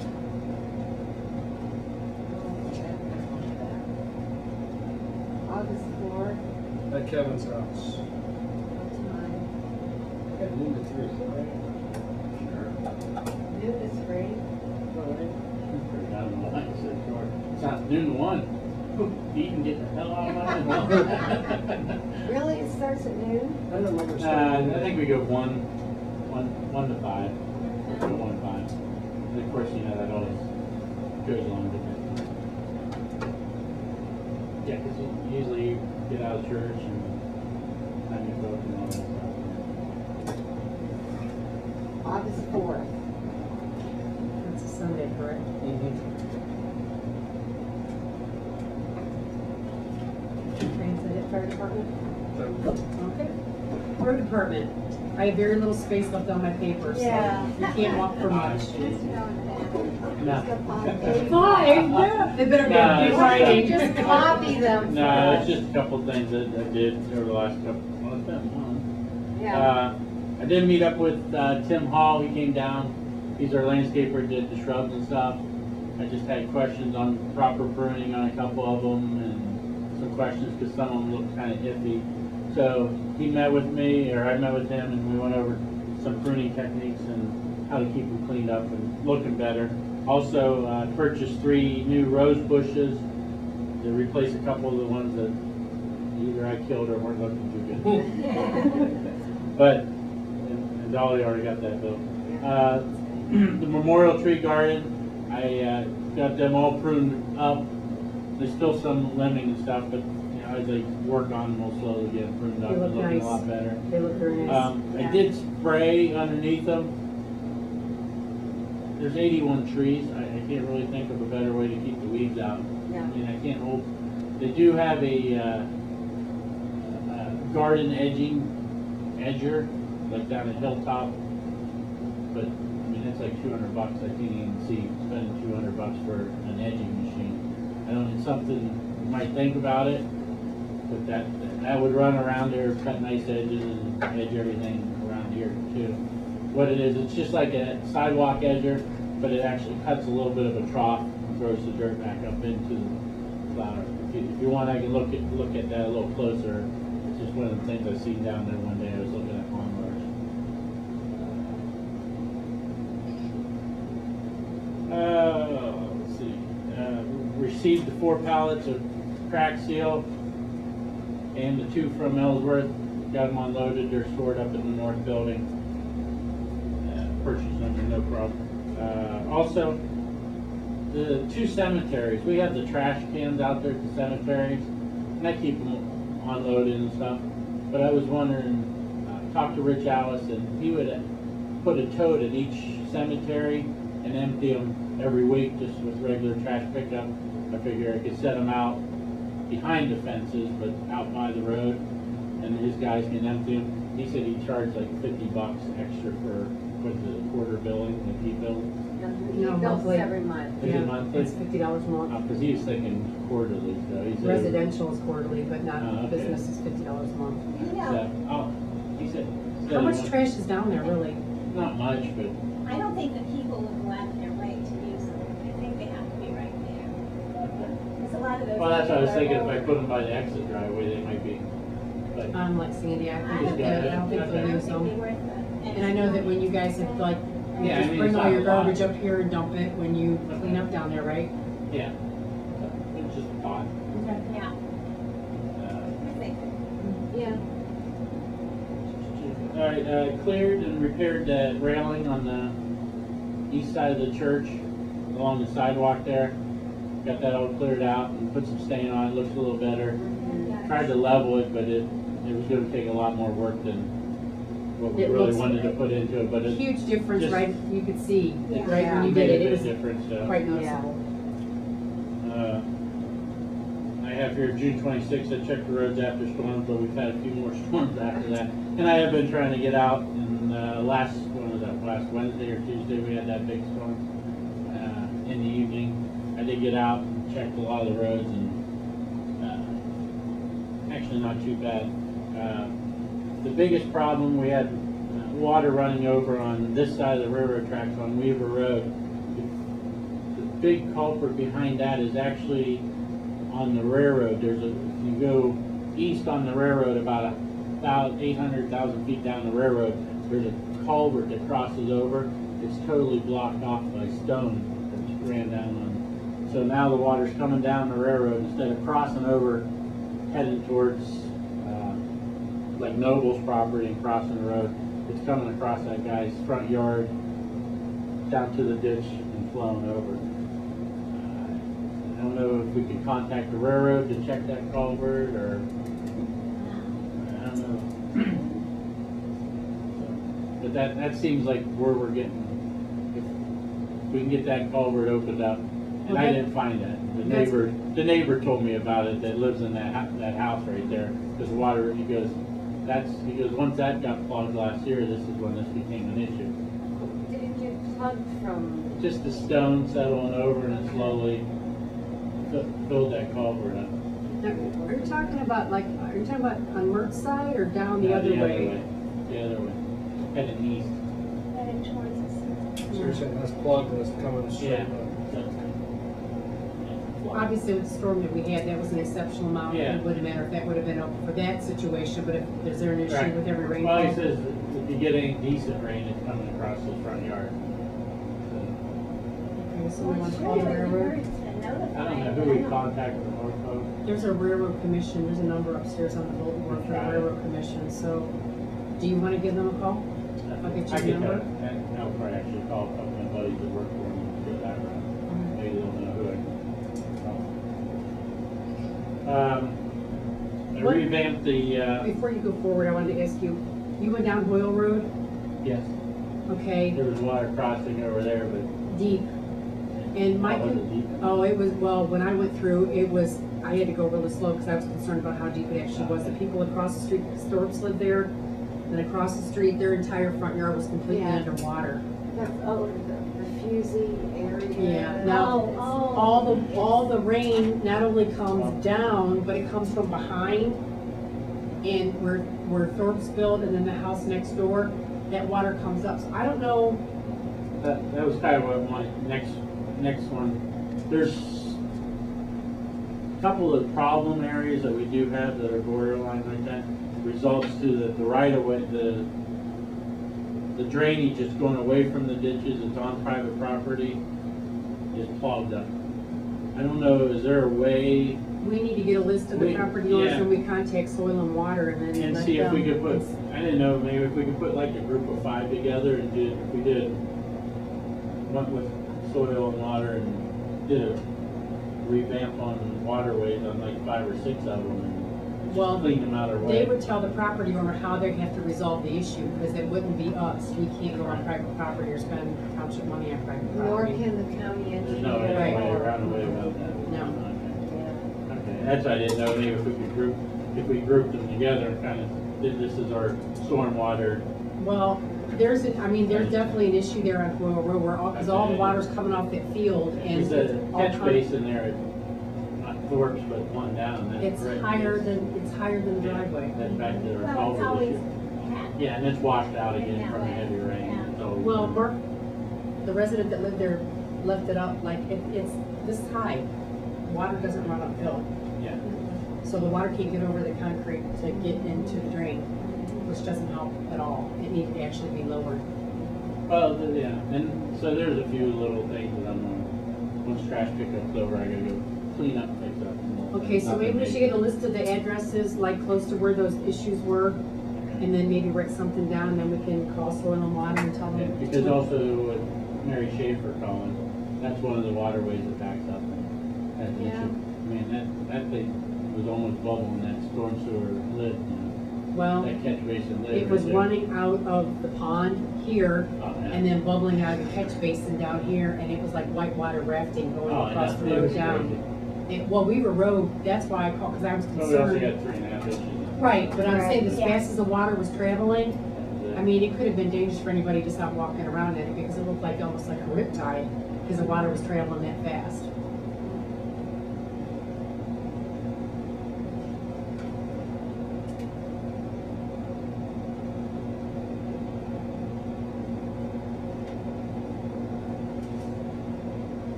August 4th, At Kevin's house. what time? At noon to 3. Noon to 3. It's not noon to 1. You can get the hell out of my Really, it starts at noon? I don't remember. I think we go 1 to 5. Go 1 to 5. And of course, you know, that always goes along with it. Yeah, because usually you get out of church and time you vote and all that stuff. August 4th. That's a Sunday, correct? Transit at fire department? Okay. Road department. I have very little space left on my paper, so Yeah. you can't walk for much. Let's go on that. No. Just a 5 Five? Yeah. They better be Nah, good it's writing. Just copy them. No, it's just a couple of things that I did over the last couple, well, it's been a month. Yeah. I did meet up with Tim Hall. He came down. He's our landscaper, did the shrubs and stuff. I just had questions on proper pruning on a couple of them and some questions because some of them looked kind of iffy. So he met with me, or I met with him, and we went over some pruning techniques and how to keep them cleaned up and looking better. Also purchased 3 new rose bushes to replace a couple of the ones that either I killed or weren't looking too good. But, and Dolly already got that built. The memorial tree garden, I got them all pruned up. There's still some limbing and stuff, but you know, as I work on them, we'll slowly get them pruned up They and look looking nice. a lot better. They look very nice. I did spray underneath them. There's 81 trees. I can't really think of a better way to keep the weeds out. Yeah. I mean, I can't hold. They do have a garden edger, like down at Hilltop. But I mean, it's like $200. I can't even see spending $200 for an edging machine. don't know, it's something, you might think about it, but that would run around there, cut nice edges and edge everything around here too. What it is, it's just like a sidewalk edger, but it actually cuts a little bit of a trough and throws the dirt back up into the flower. If you want, I can look at that a little closer. It's just one of the things I seen down there one day. I was looking at lawnmowers. Let's see. Received the 4 pallets of crack seal and the 2 from Ellsworth. Got them unloaded. They're stored up in the north building. Purchase number, no problem. Also, the 2 cemeteries. We have the trash cans out there at the cemeteries, and I keep them unloaded and stuff. But I was wondering, talk to Rich Allison. He would put a tote at each cemetery and empty them every week just with regular trash pickup. I figure I could set them out behind the fences, but out by the road, and his guys can empty them. He said he charged like $50 extra for the quarter billing that he billed. He No, bills monthly. every month. Is it Yeah, monthly? it's $50 a month. Because he was thinking quarterly, so he said. Residential is quarterly, but not Oh, okay. business is $50 a month. You know, So, he said. How much trash is down there, really? Not much, but I don't think the people will go out of their way to use them. I think they have to be right there. There's a lot of those. well, that's what I was people thinking. are If I old. put them by the exit driveway, they might be. But Like Sandy, I I think, don't Yeah, I don't think I they'll don't use think they're them. worth it. And I know that when you guys have like, you Yeah, I just mean, bring it's all not your a lot. garbage up here and dump it when you clean up down there, right? yeah, it's just a thought. Okay. Yeah, I think. Yeah. All right, cleared and repaired the railing on the east side of the church along the sidewalk there. Got that all cleared out and put some stain on it. Looks a little better. Tried to level it, but it was going to take a lot more work than what we It really looks wanted to put into it. But it's Huge difference, just- right? You could see, Yeah. right, when you made did a it, it big was difference. So. quite noticeable. I have here June 26th. I checked the roads after storms, but we've had a few more storms after that. And I have been trying to get out. And last Wednesday or Tuesday we had that big storm in the evening. I did get out and checked a lot of the roads, and actually not too bad. The biggest problem, we had water running over on this side of the railroad tracks on Weaver Road. The big culprit behind that is actually on the railroad. If you go east on the railroad about 800,000 feet down the railroad, there's a culvert that crosses over. It's totally blocked off by stone that ran down on. So now the water's coming down the railroad instead of crossing over, heading towards like Noble's property and crossing the road. It's coming across that guy's front yard, down to the ditch and flowing over. I don't know if we could contact the railroad to check that culvert, or I don't know. But that seems like where we're getting. If we can get that culvert opened up, and I Okay. didn't find that. That's- The neighbor told me about it that lives in that house right there. Because the water, he goes, once that got plugged last year, this is when this became an issue. Did it get plugged from, Just the stone settling over and it slowly filled that culvert up. Now, are you talking about on Mert's side or down the No, other way? The other way, heading east. Heading towards us. So you're saying that's plugged and it's coming straight Yeah. up? Obviously, with the storm that we had, that was an exceptional amount. Yeah. It wouldn't matter if that would have been open for that situation, but is there an issue Right. with every Well, he rainfall? says if you get any decent rain, it's coming across his front yard. Okay, so we Well, want to sure, call the it wouldn't railroad. hurt to notify I don't know them. who we contacted the Norfolk. There's a railroad commission, there's a number upstairs on the bulletin board for the Right. railroad commission, so do you want to give them a call? I'll get you I the could number. I'll probably actually call a couple of my buddies that work for me and go that route. Maybe they'll know who I can call. I What- revamped the, Before you go forward, I wanted to ask you, you went down Hoyle Road, yes, okay, there was water crossing over there, but. deep, and my, Oh, was it deep? oh, it was, well, when I went through, I had to go really slow because I was concerned about how deep it actually was. The people across the street, Storps lived there, and across the street, their entire front yard was completely Yeah. underwater. that's, the refusing area? Yeah, now, all the rain not only comes down, but it comes from behind. And where Thorpe's built and then the house next door, that water comes up. So I don't know, That was kind of what my next one. There's a couple of problem areas that we do have that are borderline like that. Results to that the right of way, the drainage is going away from the ditches, it's on private property, is clogged up. I don't know, is there a way, we need to get a list of the property owners yeah. and we contact Soil and Water and then and let see if we them- could put, I didn't know, maybe if we could put like a group of 5 together and went with Soil and Water and did a revamp on waterways on like 5 or 6 of them and Well, just clean them out of our way. They would tell the property owner how they have to resolve the issue, because it wouldn't be us. We can't go on private property or spend township money on private Nor property. can the county There's no engineer. way Right. around a way about that. No. Yeah. Okay, that's why I didn't know, maybe if we grouped them together and kind of did this as our stormwater. Well, there's definitely an issue there on Royal Road where because all the water's coming off that field and There's a all catch kind- basin there, not Thorpe's, but one down. That's It's right. higher than the driveway. That's back to our Well, it's culvert always issue. happened. Yeah, and it's washed out Been again that from the way. heavy rain. Yeah. It's always Well, been- Mark, the resident that lived there left it up like it's this high. Water doesn't run uphill. Yeah. So the water can't get over the concrete to get into the drain, which doesn't help at all. It needed to actually be lowered. Well, yeah, and so there's a few little things that I'm gonna, once trash pickup's over, I gotta go clean up, fix up. Okay, so maybe we should get a list of the addresses, like close to where those issues were, and then maybe write something down, and then we can call Soil and Water and tell Yeah, them. because also with Mary Schaefer calling, that's one of the waterways that backs up and has an Yeah. issue. I mean, that thing was almost bubbling, that storm sewer lid, Well, that catch basin lid. it was right there. running out of the pond here, Oh, yeah. and then bubbling out of the catch basin down here, and it was like whitewater rafting going Oh, across yeah, the it road was down. crazy. Well, Weaver Road, that's why I called, because I was Well, we also concerned. got 3.5 inches. Right, but I'm saying as Right. fast as the water was traveling, I mean, it could have been dangerous for anybody just out walking around in it, because it looked like almost like a riptide, because the water was traveling that fast.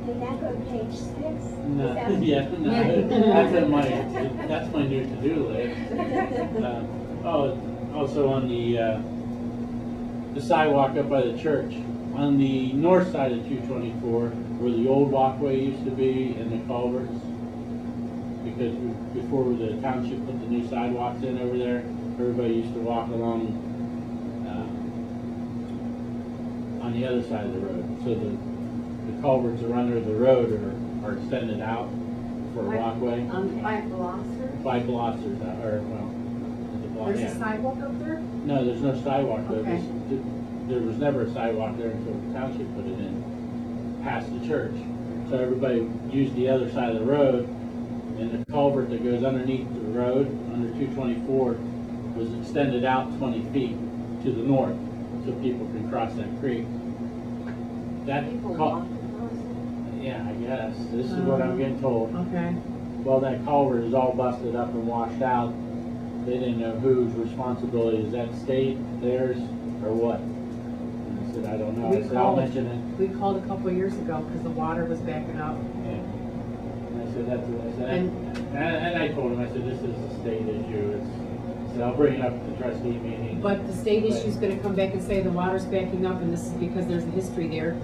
Did that go to page 6? No, Is that- yeah, no, that's my new to-do list. Also on the sidewalk up by the church, on the north side of 224, where the old walkway used to be and the culverts, because before the township put the new sidewalks in over there, everybody used to walk along on the other side of the road. So the culverts that run under the road are extended out for a walkway. By Blosser? By Blossers, or, well, is it Bloss- There's yeah. a sidewalk up there? No, there's no sidewalk there. Okay. There was never a sidewalk there until the township put it in, past the church. So everybody used the other side of the road, and the culvert that goes underneath the road, under 224, was extended out 20 feet to the north, so people can cross that creek. That People cul- walk across it? yeah, I guess, this is what I'm getting told. Okay. Well, that culvert is all busted up and washed out. They didn't know whose responsibility, is that state, theirs, or what? And I said, I don't know. We I said, I'll called. mention it. We called a couple of years ago because the water was backing up. Yeah. And I said, that's what I said. And- And I told him, I said, this is a state issue. I said, I'll bring it up at the trustee meeting. But the state issue's gonna come back and say the water's backing up, and this is because there's a history there.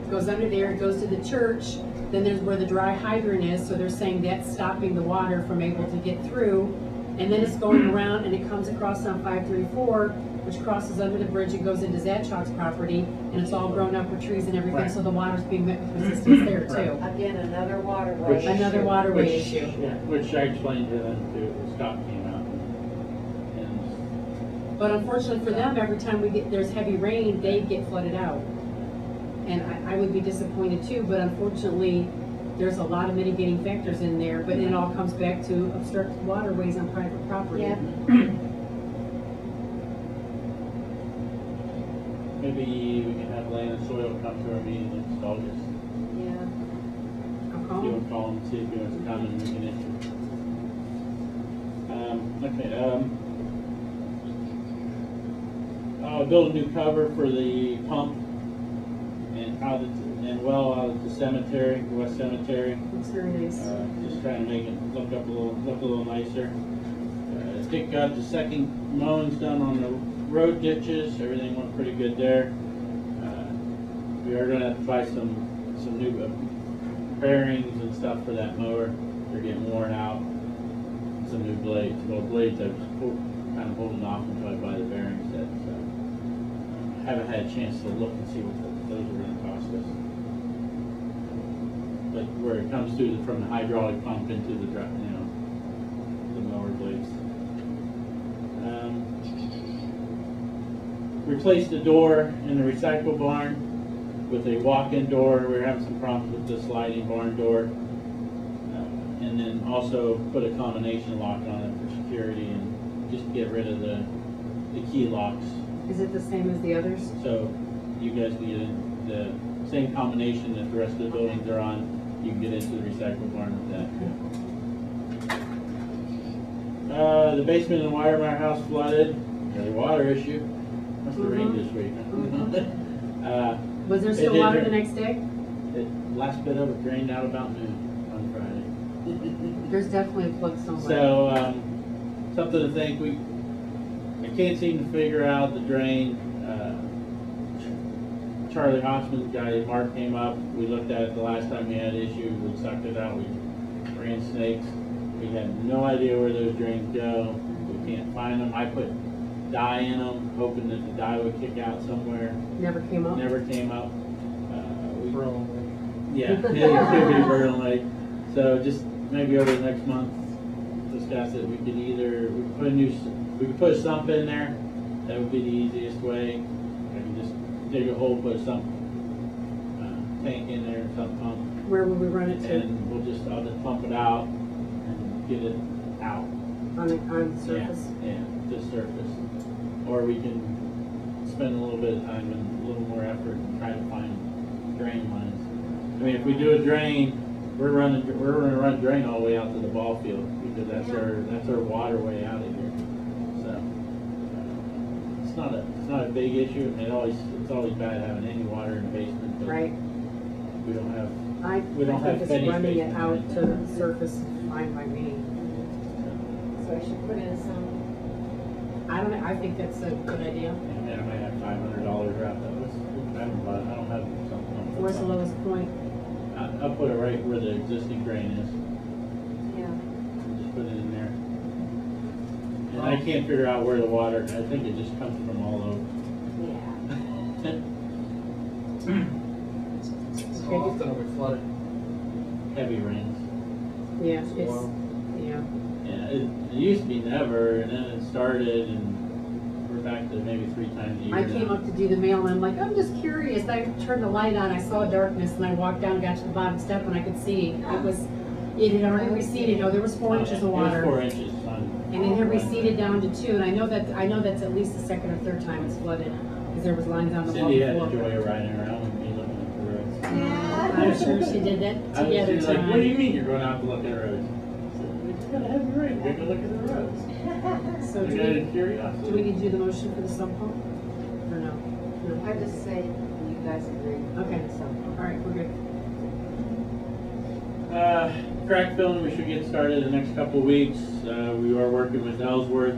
It goes under there, it goes to the church, then there's where the dry hydrant is, so they're saying that's stopping the water from able to get through. And then it's going around and it comes across on 534, which crosses under the bridge and goes into Zatchok's property, and it's all grown up with trees and everything, Right. so the water's being met with resistance there too. Again, another waterway. Which- Another issue. waterway Which- issue. Yeah, which I explained to them too, when Scott came out. And But unfortunately for them, every time there's heavy rain, they get flooded out. And I would be disappointed too, but unfortunately, there's a lot of mitigating factors in there, but it all comes back to obstructed waterways on private property. Yeah. maybe we can have Land and Soil come to our meeting next August. Yeah. I'll If call you him. want to call him, see if he wants to come and we can issue. Build a new cover for the pump and out at the cemetery, the West Cemetery. Looks very nice. Just trying to make it look a little nicer. Dick got the second mowings done on the road ditches. Everything went pretty good there. We are gonna have to buy some new bearings and stuff for that mower. They're getting worn out. Some new blades. Well, blades I was kind of holding off until I buy the bearing set. So haven't had a chance to look and see what those are going to cost us. But where it comes through from the hydraulic pump into the the mower blades. Replaced the door in the recycle barn with a walk-in door. We were having some problems with the sliding barn door. And then also put a combination lock on it for security and just get rid of the key locks. Is it the same as the others? So you guys can get in the same combination that the rest of the buildings are on. You can get into the recycle barn with that. The basement in the Wiremeyer house flooded. The water issue. Must have rained this week. Was there It still did water rain. the next day? The last bit of it drained out about noon on Friday. There's definitely a flood somewhere. So, something to think, I can't seem to figure out the drain. Charlie Hoffman's guy, Mark, came up, we looked at it the last time we had issues, we sucked it out, we ran snakes. We had no idea where those drains go, we can't find them. I put dye in them, hoping that the dye would kick out somewhere. Never came up? Never came up. Yeah, it Bro. could be Berlin Lake. So just maybe over the next month, discuss it. We could put a sump in there. That would be the easiest way. I can just dig a hole, put a sump tank in there, sump pump, Where would we run it to? and I'll just pump it out and get it out. On the surface? Yeah, just surface. Or we can spend a little bit of time and a little more effort and try to find drain lines. I mean, if we do a drain, we're gonna run drain all the way out to the ball field because that's our waterway out of here. So it's not a big issue. It's always bad having any water in the basement. But Right. we don't have I We don't have think finished just running it basement, out right? to the surface, fine by me. So I should put in some, I don't know, I think that's a good idea. and then I might have $500 wrapped up. I don't have something on. Where's the lowest point? I'll put it right where the existing drain is. yeah. Just put it in there. And I can't figure out where the water, I think it just comes from all over. Yeah. How often are we flooded? Heavy rains. Yeah, It's a it's, while. yeah. Yeah, it used to be never, and then it started, and we're back to maybe 3 times a year I came now. up to do the mail and I'm like, I'm just curious. I turned the light on, I saw darkness and I walked down, got to the bottom step and I could see it had already receded. Oh, there was 4 inches of water. It was 4 inches on. And it had receded down to 2, and I know that's at least the second or third time it's flooded, because there was lines on the wall Cindy had the before. joy of riding around with me looking at the roads. I'm sure she did that together. She was like, John. what do you mean you're going out to look at roads? I said, we just gotta have the rain, we're gonna look at the roads. So I do got we, curiosity. do we need to do the motion for the sump pump? Or no? No. I just say you guys agree. Okay. So, All right, we're good. Crack filling, we should get started in the next couple of weeks. We are working with Ellsworth,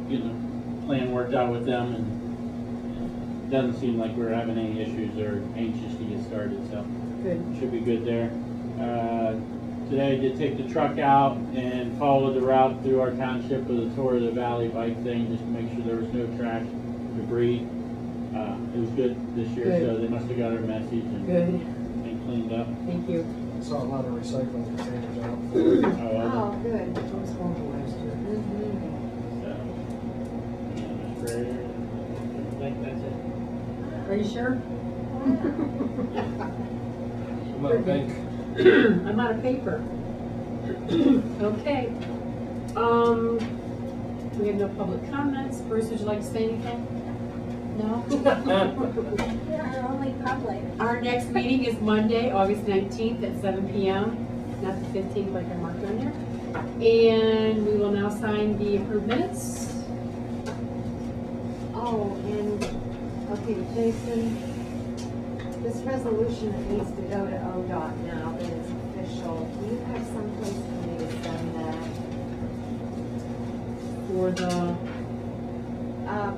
getting a plan worked out with them, and it doesn't seem like we're having any issues or anxious to get started, so Good. should be good there. Today I did take the truck out and followed the route through our township with a tour of the valley bike thing, just to make sure there was no trash, debris. It was good this year, Good. so they must have got our message and Good. cleaned up. Thank you. Saw a lot of recycling containers out. Oh, oh, good. That was horrible last year. Mhm. so, sprayer. I think that's it. Are you sure? I'm out of ink. I'm out of paper. Okay. We have no public comments. Bruce, would you like to say anything? No? You're our only public. Our next meeting is Monday, August 19th at 7 PM, not the 15th like I marked on there. And we will now sign the approved minutes. Oh, and, okay, Jason, this resolution that needs to go to ODOT now, that it's official, do you have someplace for me to send that? For the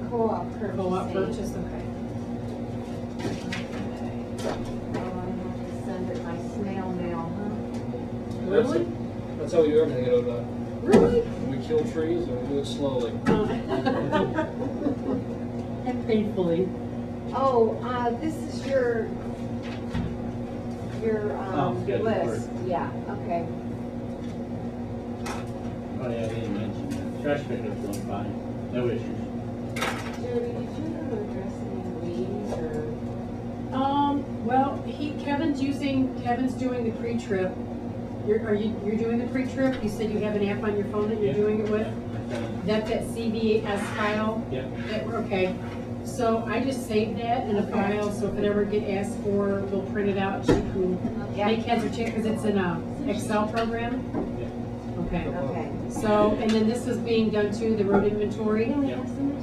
Co-op purchasing. co-op purchase, okay. Oh, I have to send it by snail mail, Really? That's how you ever get out of that. Really? We kill trees and we do it slowly. And painfully. huh? Oh, this is your schedule list, for- yeah, okay. Oh, yeah, I didn't mention that. Trash pickup's going fine, no issues. Jody, did you want to address any weeds or? Well, Kevin's doing the pre-trip. You're doing the pre-trip? You said you have an app on your phone that you're Yeah. doing it with? Yeah, That's that CVS file? Yeah. Okay, so I just saved that in a Okay. file, so if it ever get asked for, we'll print it out, she can Yeah. make heads or tails, because it's in a Excel program? Yeah. Okay, Okay. so, and then this is being done too, the road inventory? Then we have some